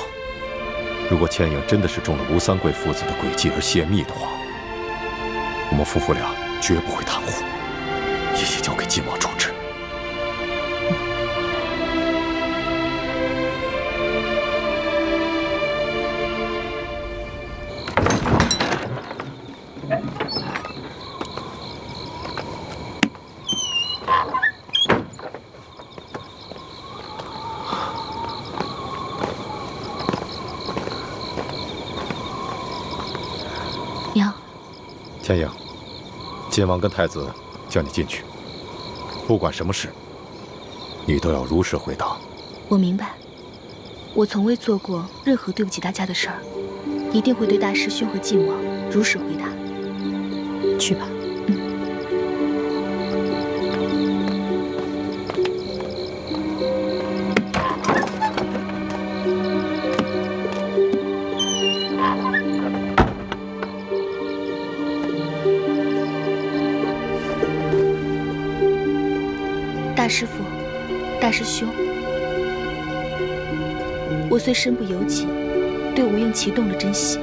如果倩影真的是中了吴三桂父子的诡计而泄密的话，我们夫妇俩绝不会袒护，一切交给晋王处置。倩影，晋王跟太子叫你进去，不管什么事，你都要如实回答。我明白，我从未做过任何对不起大家的事儿，一定会对大师兄和晋王如实回答。去吧。大师父，大师兄，我虽身不由己，对吴应琪动了真心，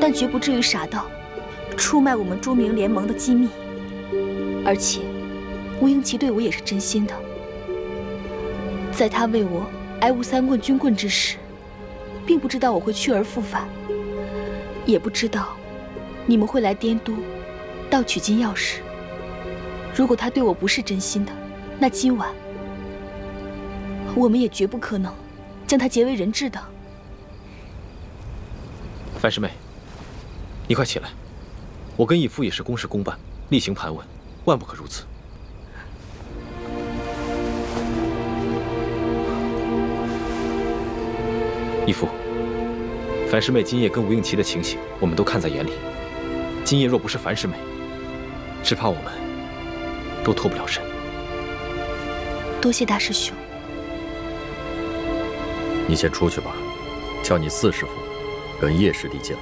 但绝不至于傻到出卖我们朱明联盟的机密。而且，吴应琪对我也是真心的。在他为我挨吴三棍军棍之时，并不知道我会去而复返，也不知道你们会来滇都盗取金钥匙。如果他对我不是真心的，那今晚我们也绝不可能将他结为人质的。樊师妹，你快起来！我跟义父也是公事公办，例行盘问，万不可如此。义父，樊师妹今夜跟吴应琪的情形，我们都看在眼里。今夜若不是樊师妹，只怕我们都脱不了身。多谢大师兄。你先出去吧，叫你四师傅跟叶师弟进来。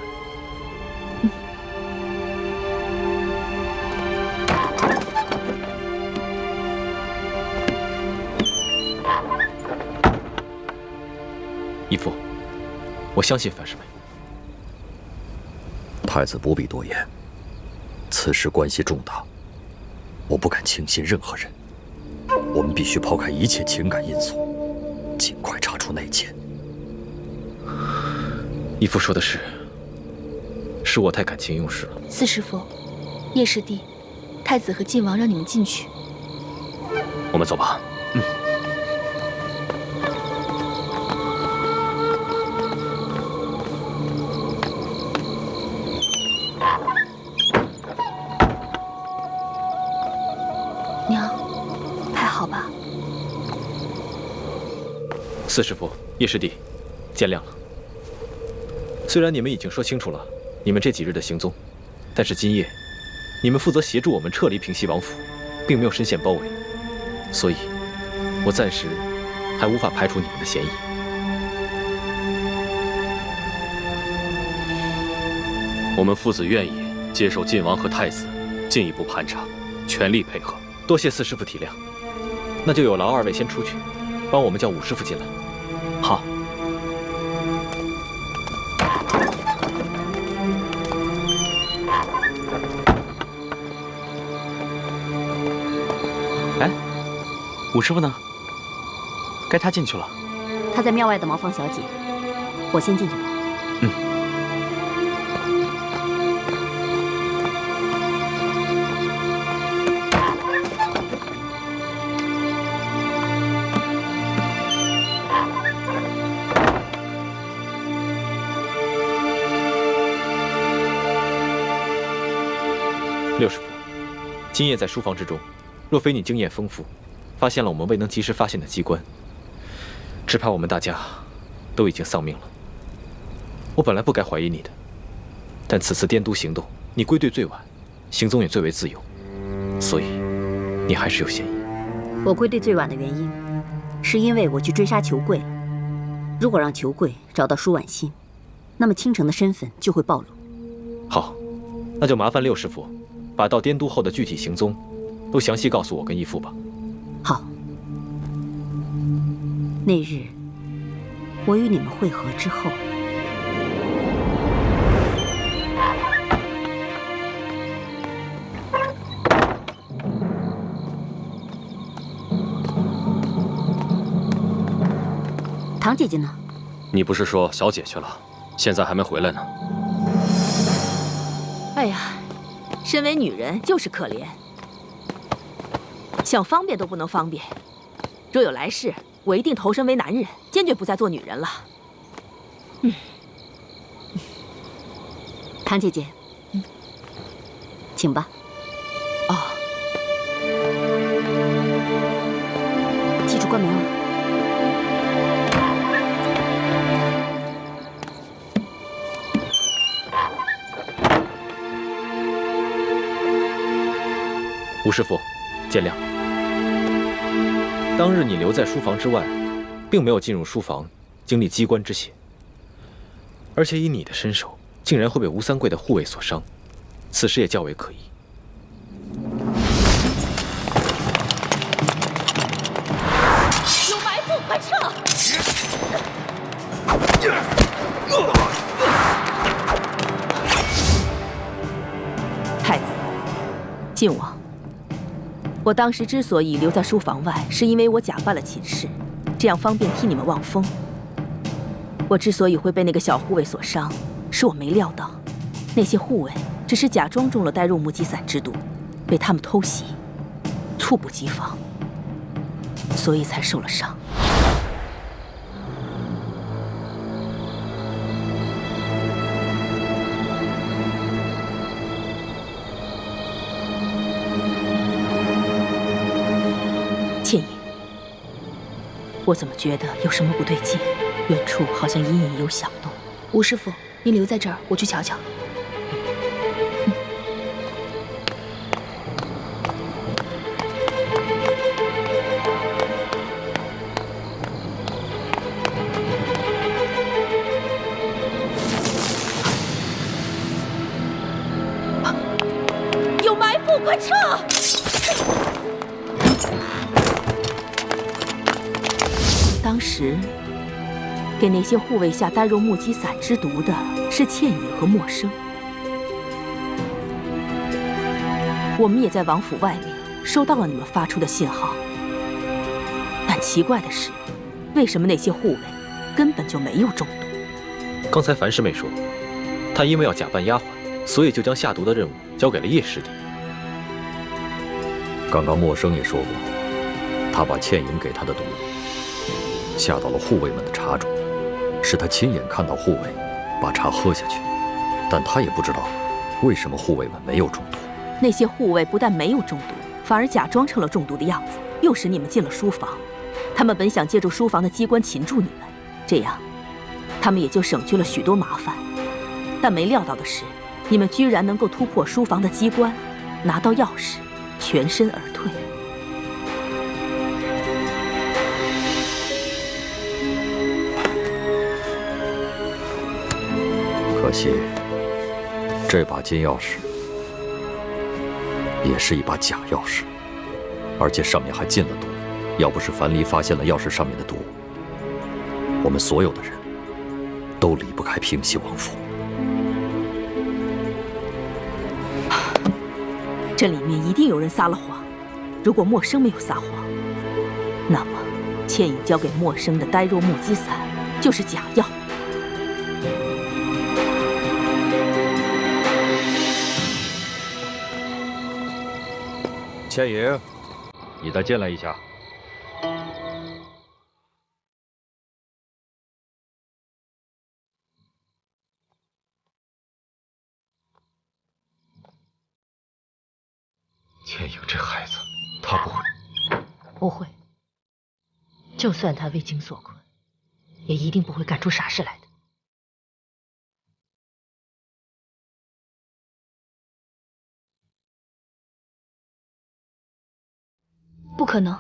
义父，我相信樊师妹。太子不必多言，此事关系重大，我不敢轻信任何人。我们必须抛开一切情感因素，尽快查出内奸。义父说的是我太感情用事了。四师傅，叶师弟，太子和晋王让你们进去。我们走吧。娘，还好吧？四师傅、叶师弟，见谅了。虽然你们已经说清楚了你们这几日的行踪，但是今夜你们负责协助我们撤离平西王府，并没有深陷包围，所以，我暂时还无法排除你们的嫌疑。我们父子愿意接受晋王和太子进一步盘查，全力配合。多谢四师傅体谅，那就有劳二位先出去，帮我们叫武师傅进来。好。哎，武师傅呢？该他进去了。他在庙外的茅房小姐，我先进去吧。今夜在书房之中，若非你经验丰富，发现了我们未能及时发现的机关，只怕我们大家都已经丧命了。我本来不该怀疑你的，但此次滇都行动，你归队最晚，行踪也最为自由，所以你还是有嫌疑。我归队最晚的原因，是因为我去追杀裘贵了。如果让裘贵找到舒婉心，那么倾城的身份就会暴露。好，那就麻烦六师傅，把到滇都后的具体行踪，都详细告诉我跟义父吧。好。那日，我与你们会合之后，唐姐姐呢？你不是说小姐去了，现在还没回来呢？哎呀，身为女人就是可怜，想方便都不能方便。若有来世，我一定投身为男人，坚决不再做女人了。唐姐姐，请吧。哦，记住关门哦。吴师傅，见谅。当日你留在书房之外，并没有进入书房经历机关之险，而且以你的身手，竟然会被吴三桂的护卫所伤，此事也较为可疑。有埋伏，快撤！太子，晋王。我当时之所以留在书房外，是因为我假扮了秦氏，这样方便替你们望风。我之所以会被那个小护卫所伤，是我没料到，那些护卫只是假装中了呆肉目击散之毒，被他们偷袭，猝不及防，所以才受了伤。倩影，我怎么觉得有什么不对劲？远处好像隐隐有响动。吴师傅，您留在这儿，我去瞧瞧。有埋伏，快撤！当时给那些护卫下呆肉目击散之毒的是倩影和默生，我们也在王府外面收到了你们发出的信号。但奇怪的是，为什么那些护卫根本就没有中毒？刚才樊师妹说，她因为要假扮丫鬟，所以就将下毒的任务交给了叶师弟。刚刚默生也说过，他把倩影给他的毒下到了护卫们的茶中，是他亲眼看到护卫把茶喝下去，但他也不知道为什么护卫们没有中毒。那些护卫不但没有中毒，反而假装成了中毒的样子，诱使你们进了书房。他们本想借助书房的机关擒住你们，这样他们也就省去了许多麻烦。但没料到的是，你们居然能够突破书房的机关，拿到钥匙，全身而退。可惜，这把金钥匙也是一把假钥匙，而且上面还进了毒。要不是樊离发现了钥匙上面的毒，我们所有的人都离不开平西王府。这里面一定有人撒了谎。如果默生没有撒谎，那么倩影交给默生的呆肉目击散就是假药。倩影，你再进来一下。倩倩影这孩子，他不会。不会。就算他为情所困，也一定不会干出傻事来的。不可能，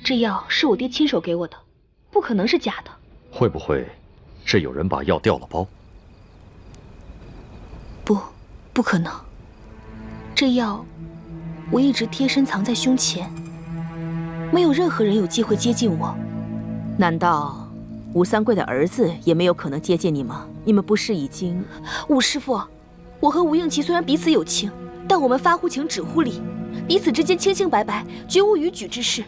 这药是我爹亲手给我的，不可能是假的。会不会是有人把药调了包？不可能。这药我一直贴身藏在胸前，没有任何人有机会接近我。难道吴三桂的儿子也没有可能接近你吗？你们不是已经……武师傅，我和吴应琪虽然彼此有情，但我们发乎情，止乎礼，彼此之间清清白白，绝无逾矩之事。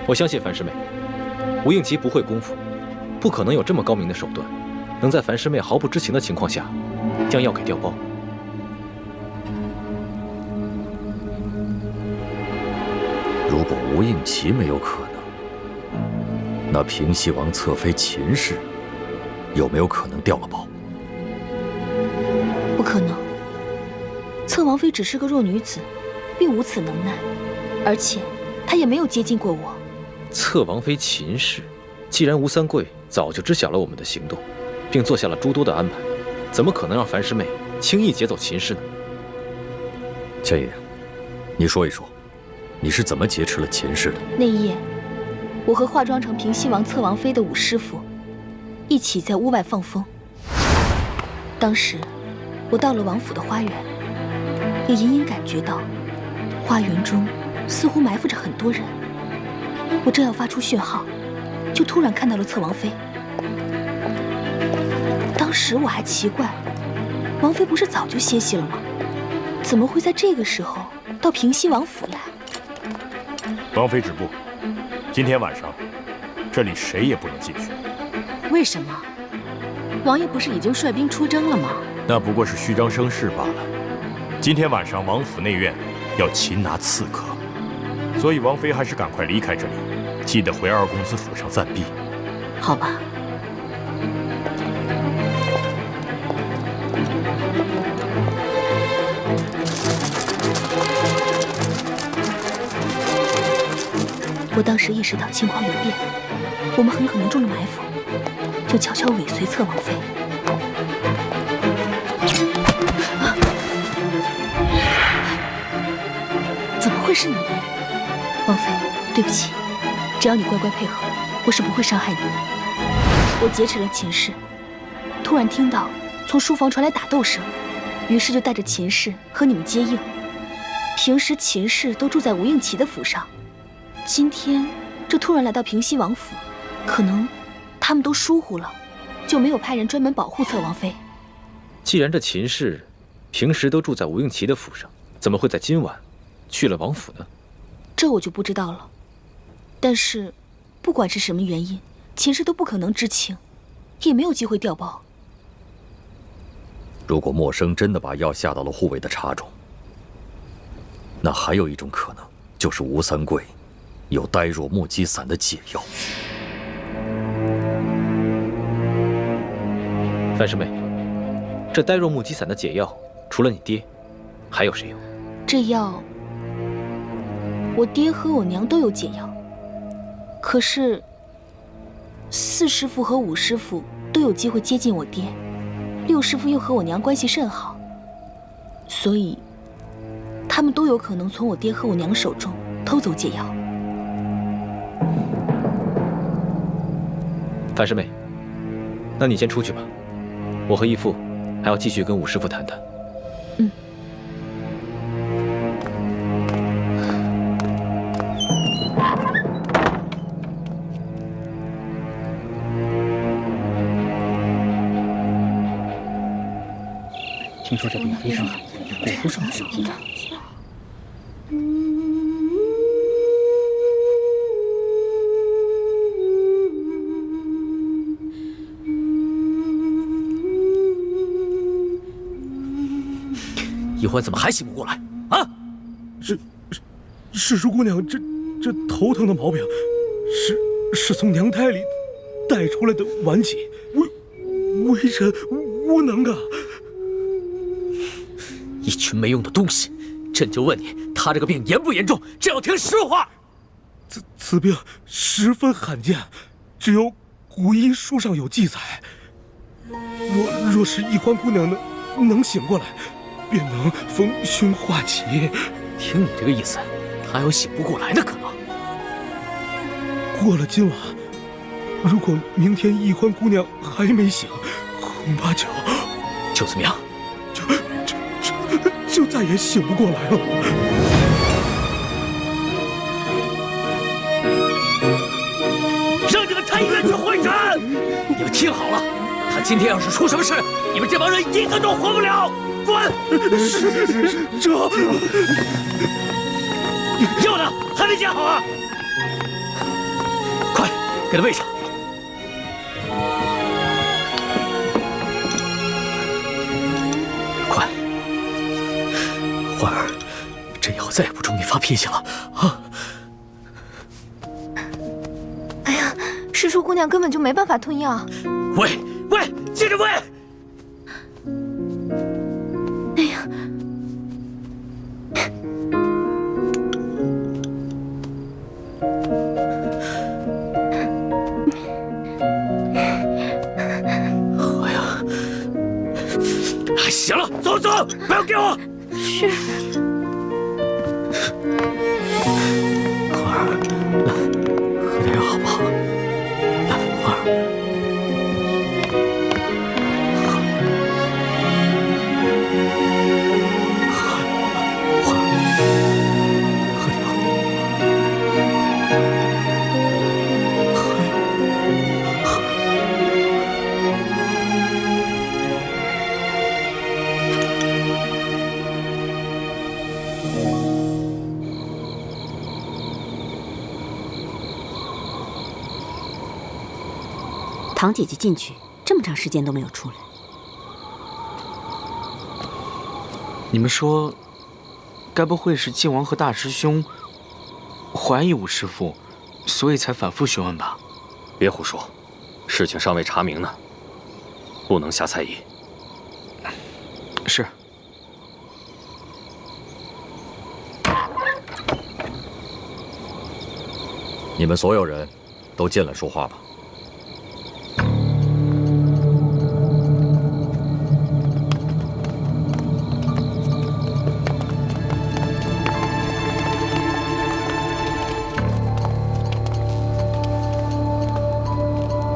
我相信樊师妹，吴应琪不会功夫，不可能有这么高明的手段，能在樊师妹毫不知情的情况下将药给调包。如果吴应琪没有可能，那平西王侧妃秦氏有没有可能调了包？不可能。侧王妃只是个弱女子，并无此能耐，而且她也没有接近过我。侧王妃秦氏，既然吴三桂早就知晓了我们的行动，并做下了诸多的安排，怎么可能让樊师妹轻易劫走秦氏呢？倩影，你说一说，你是怎么劫持了秦氏的？那一夜，我和化妆成平西王侧王妃的武师傅一起在屋外放风。当时我到了王府的花园，也隐隐感觉到花园中似乎埋伏着很多人。我正要发出讯号，就突然看到了侧王妃。当时我还奇怪，王妃不是早就歇息了吗？怎么会在这个时候到平西王府来？王妃止步，今天晚上这里谁也不能进去。为什么？王爷不是已经率兵出征了吗？那不过是虚张声势罢了。今天晚上王府内院要擒拿刺客，所以王妃还是赶快离开这里，记得回二公子府上暂避。好吧。我当时意识到情况有变，我们很可能中了埋伏，就悄悄尾随侧王妃。怎么会是你？王妃，对不起，只要你乖乖配合，我是不会伤害你的。我劫持了秦氏，突然听到从书房传来打斗声，于是就带着秦氏和你们接应。平时秦氏都住在吴应琪的府上，今天这突然来到平西王府，可能他们都疏忽了，就没有派人专门保护侧王妃。既然这秦氏平时都住在吴应琪的府上，怎么会在今晚去了王府呢？这我就不知道了。但是不管是什么原因，秦氏都不可能知情，也没有机会调包。如果默笙真的把药下到了护卫的茶中，那还有一种可能，就是吴三桂有呆若木鸡散的解药。樊师妹，这呆若木鸡散的解药，除了你爹，还有谁有？这药，我爹和我娘都有解药，可是4师傅和5师傅都有机会接近我爹，6师傅又和我娘关系甚好，所以他们都有可能从我爹和我娘手中偷走解药。樊师妹，那你先出去吧，我和义父还要继续跟5师傅谈谈。嗯。听说这边非常好，果不上手机。一欢怎么还醒不过来啊？是叔姑娘，这头疼的毛病，是从娘胎里带出来的顽疾，微臣无能啊。一群没用的东西！朕就问你，他这个病严不严重？朕要听实话。此病十分罕见，只有古医书上有记载。若是易欢姑娘能醒过来，便能逢凶化吉。听你这个意思，他还有醒不过来的可能。过了今晚，如果明天易欢姑娘还没醒，恐怕就怎么样？就再也醒不过来了。让你们太医院去会诊！你们听好了，他今天要是出什么事，你们这帮人一个都活不了！滚！这药呢？还没煎好啊！快，给他喂上。快，欢儿，朕以后再也不冲你发脾气了啊！哎呀，师叔姑娘根本就没办法吞药。喂，接着喂！哎呀！行了，走，不要给我。是。欢儿，来，喝点药好不好？来，欢儿，欢儿，喝点药。唐姐姐进去这么长时间都没有出来，你们说，该不会是靖王和大师兄怀疑武师父，所以才反复询问吧？别胡说，事情尚未查明呢，不能下猜疑。是。你们所有人都进来说话吧。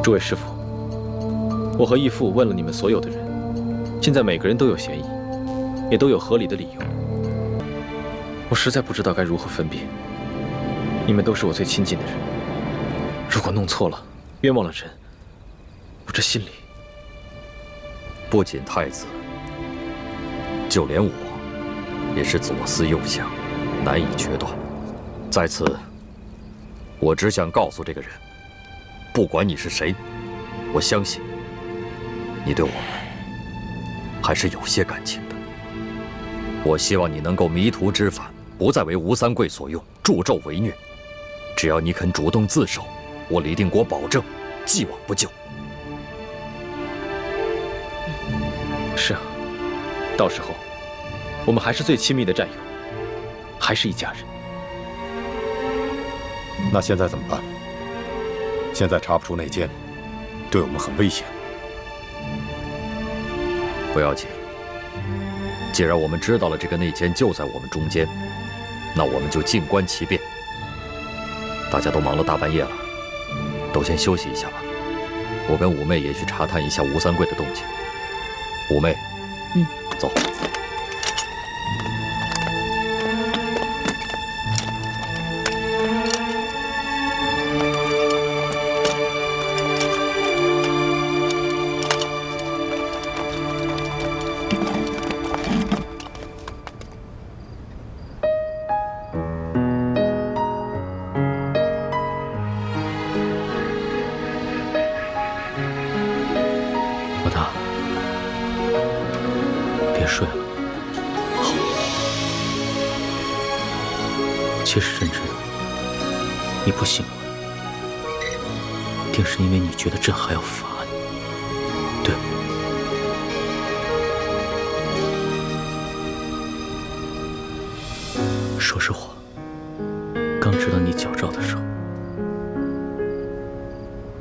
诸位师傅，我和义父问了你们所有的人，现在每个人都有嫌疑，也都有合理的理由。我实在不知道该如何分辨。你们都是我最亲近的人，如果弄错了，冤枉了人，我这心里……不仅太子，就连我，也是左思右想，难以决断。在此，我只想告诉这个人。不管你是谁，我相信你对我们还是有些感情的。我希望你能够迷途知返，不再为吴三桂所用，助纣为虐。只要你肯主动自首，我李定国保证既往不咎。是啊，到时候我们还是最亲密的战友，还是一家人。那现在怎么办？现在查不出内奸，对我们很危险。不要紧，既然我们知道了这个内奸就在我们中间，那我们就静观其变。大家都忙了大半夜了，都先休息一下吧。我跟五妹也去查探一下吴三桂的动静。五妹，走。老大，别睡了。好。其实朕知道，你不信我，定是因为你觉得朕还要罚你，对说实话，刚知道你矫诏的时候，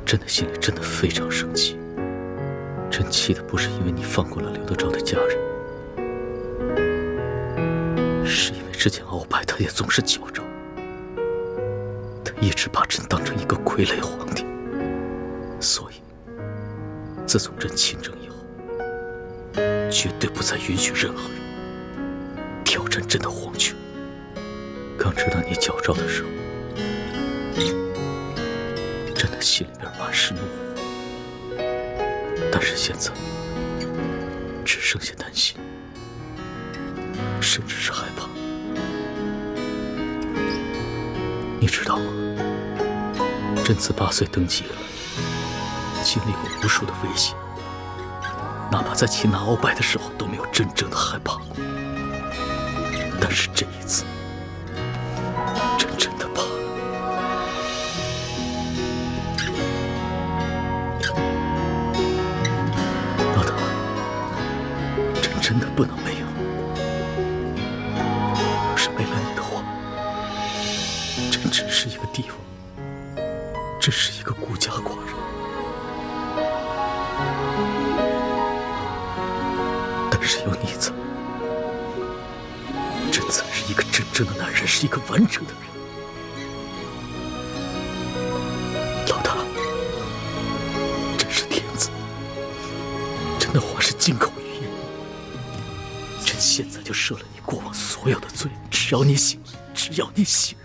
朕的心里真的非常生气。朕气的不是因为你放过了刘德昭的家人，是因为之前鳌拜他也总是矫诏，他一直把朕当成一个傀儡皇帝，所以自从朕亲政以后，绝对不再允许任何人挑战朕的皇权。刚知道你矫诏的时候，朕的心里边满是怒火，但是现在只剩下担心，甚至是害怕。你知道吗？朕自8岁登基以来，经历过无数的危险，哪怕在擒拿鳌拜的时候都没有真正的害怕过。但是这一次，朕真的怕了。老大，朕真的不能没有。要是没了你的话，朕只是一个帝王，只是一个孤家寡人。但是有你在，朕才是一个真正的男人，是一个完整的人。老大，朕是天子，朕的话是金口玉言。朕现在就赦了你过往所有的罪，只要你醒来，只要你醒。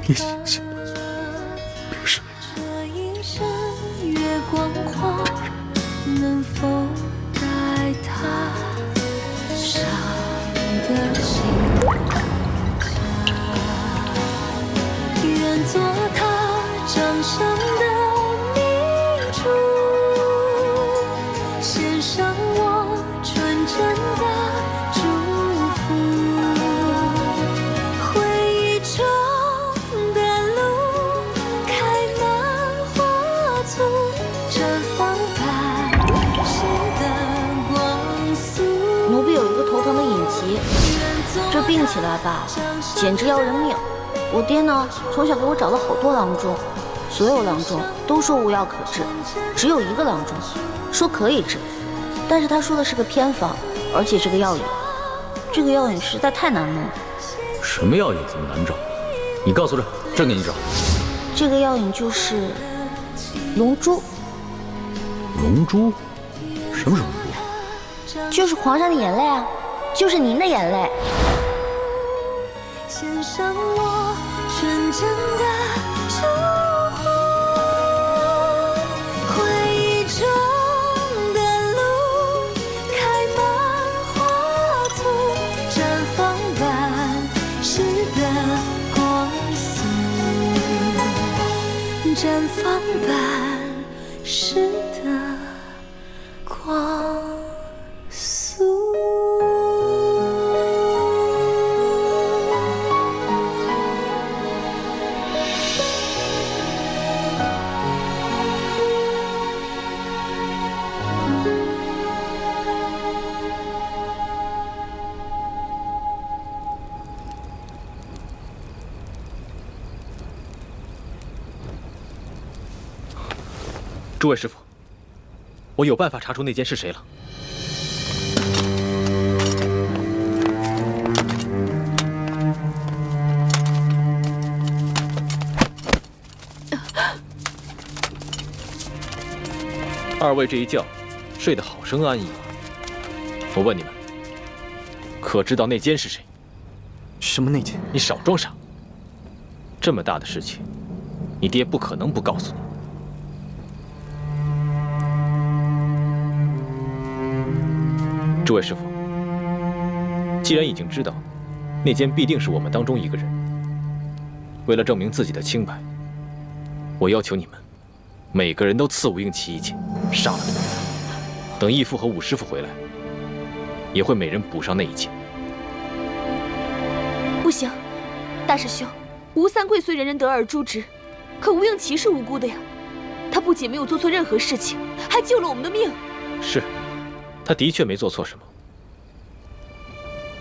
你醒醒吧，别睡。能否代他伤的心？愿做他掌上的明珠，献上我纯真的祝福。回忆中的路开满花簇，绽放奴婢有一个头疼的隐疾，这病起来吧，简直要人命。我爹呢，从小给我找了好多郎中，所有郎中都说无药可治，只有一个郎中说可以治，但是他说的是个偏方，而且是个药引。这个药引实在太难弄了。什么药引这么难找？你告诉朕，朕给你找。这个药引就是龙珠。龙珠？什么是龙珠？就是皇上的眼泪啊，就是您的眼泪。献上我纯真的祝福，回忆中的路开满花簇，绽放半世的光速，绽放半世的光速。诸位师傅，我有办法查出内奸是谁了。二位这一觉睡得好生安逸啊！我问你们，可知道内奸是谁？什么内奸？你少装傻！这么大的事情，你爹不可能不告诉你。诸位师傅，既然已经知道内奸必定是我们当中一个人，为了证明自己的清白，我要求你们每个人都刺武应奇一剑，杀了他。等义父和武师傅回来，也会每人补上那一剑。不行，大师兄，吴三桂虽人人得而诛之，可吴应奇是无辜的呀。他不仅没有做错任何事情，还救了我们的命。是，他的确没做错什么，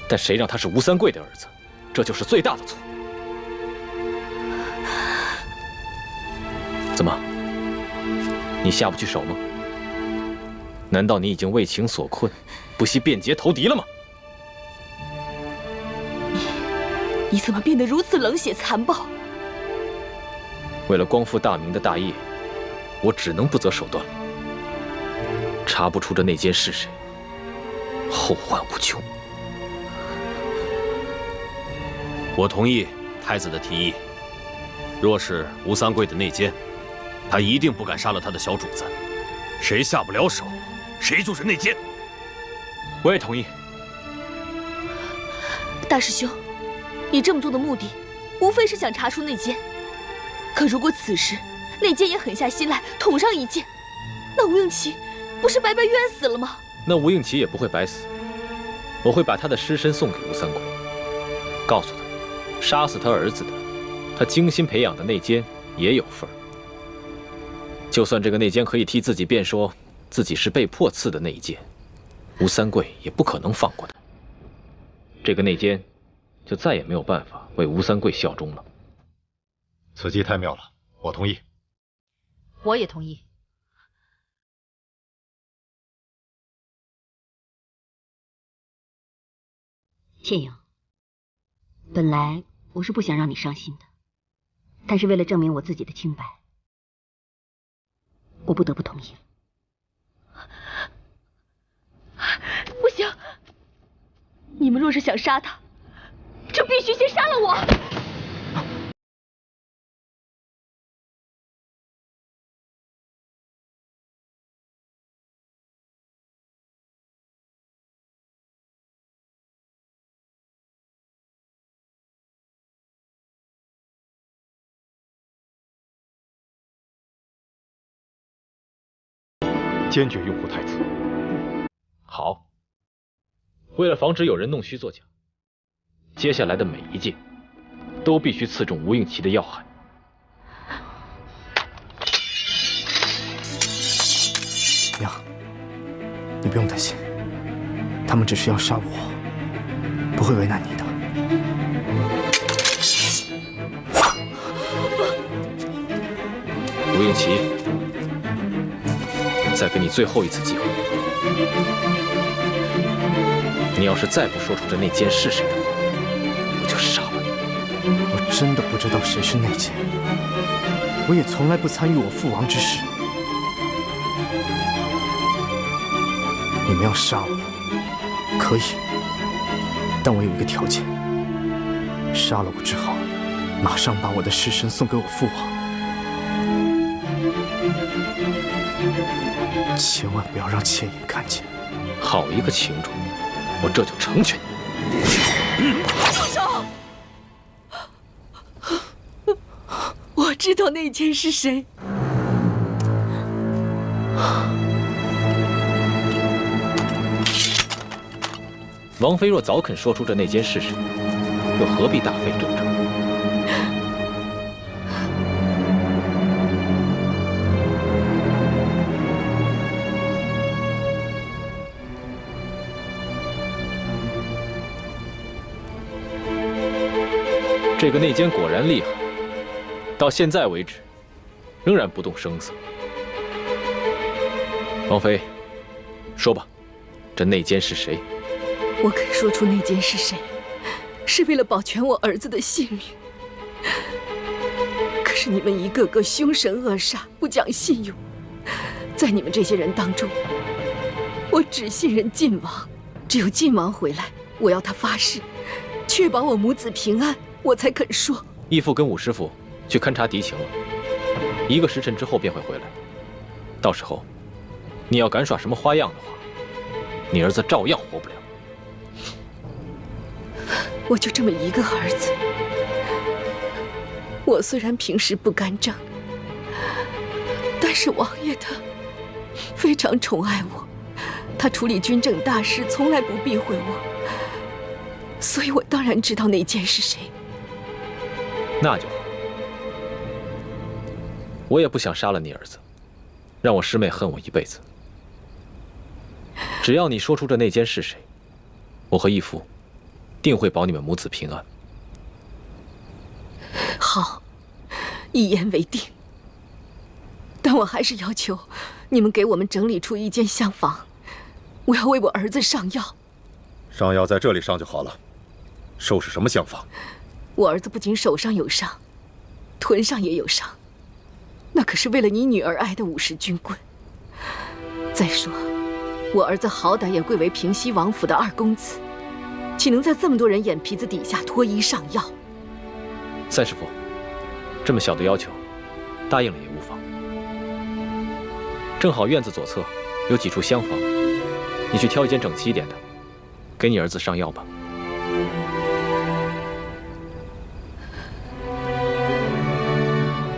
但谁让他是吴三桂的儿子，这就是最大的错。怎么，你下不去手吗？难道你已经为情所困，不惜变节投敌了吗？你怎么变得如此冷血残暴？为了光复大明的大业，我只能不择手段了。查不出这内奸是谁，后患无穷。我同意太子的提议。若是吴三桂的内奸，他一定不敢杀了他的小主子。谁下不了手，谁就是内奸。我也同意。大师兄，你这么做的目的，无非是想查出内奸。可如果此时内奸也狠下心来捅上一剑，那吴应奇不是白白冤死了吗？那吴应奇也不会白死。我会把他的尸身送给吴三桂，告诉他，杀死他儿子的，他精心培养的内奸也有份儿。就算这个内奸可以替自己辩说自己是被迫刺的内奸，吴三桂也不可能放过他。这个内奸就再也没有办法为吴三桂效忠了。此计太妙了，我同意。我也同意。倩影，本来我是不想让你伤心的，但是为了证明我自己的清白，我不得不同意了。不行，你们若是想杀他，就必须先杀了我。坚决拥护太子。好，为了防止有人弄虚作假，接下来的每一剑都必须刺中吴应奇的要害。娘，你不用担心，他们只是要杀我，不会为难你的。吴应奇，再给你最后一次机会，你要是再不说出这内奸是谁的话，我就杀了你。我真的不知道谁是内奸，我也从来不参与我父王之事。你们要杀我，可以，但我有一个条件：杀了我之后，马上把我的尸身送给我父王。千万不要让倩影看见。好一个情主，我这就成全你。住手！我知道内奸是谁。王妃若早肯说出这内奸是谁，又何必大费周章？这个内奸果然厉害，到现在为止，仍然不动声色。王妃，说吧，这内奸是谁？我肯说出内奸是谁，是为了保全我儿子的性命。可是你们一个个凶神恶煞，不讲信用，在你们这些人当中，我只信任晋王。只有晋王回来，我要他发誓，确保我母子平安，我才肯说。义父跟武师傅去勘察敌情了，1个时辰之后便会回来。到时候，你要敢耍什么花样的话，你儿子照样活不了。我就这么一个儿子，我虽然平时不干政，但是王爷他非常宠爱我，他处理军政大事从来不避讳我，所以我当然知道内奸是谁。那就好，我也不想杀了你儿子，让我师妹恨我一辈子。只要你说出这内奸是谁，我和义父定会保你们母子平安。好，一言为定。但我还是要求你们给我们整理出一间厢房，我要为我儿子上药。上药在这里上就好了，收拾什么厢房？我儿子不仅手上有伤，臀上也有伤，那可是为了你女儿挨的50军棍。再说，我儿子好歹也贵为平西王府的2公子，岂能在这么多人眼皮子底下脱衣上药？三师傅，这么小的要求，答应了也无妨。正好院子左侧有几处厢房，你去挑一间整齐一点的，给你儿子上药吧。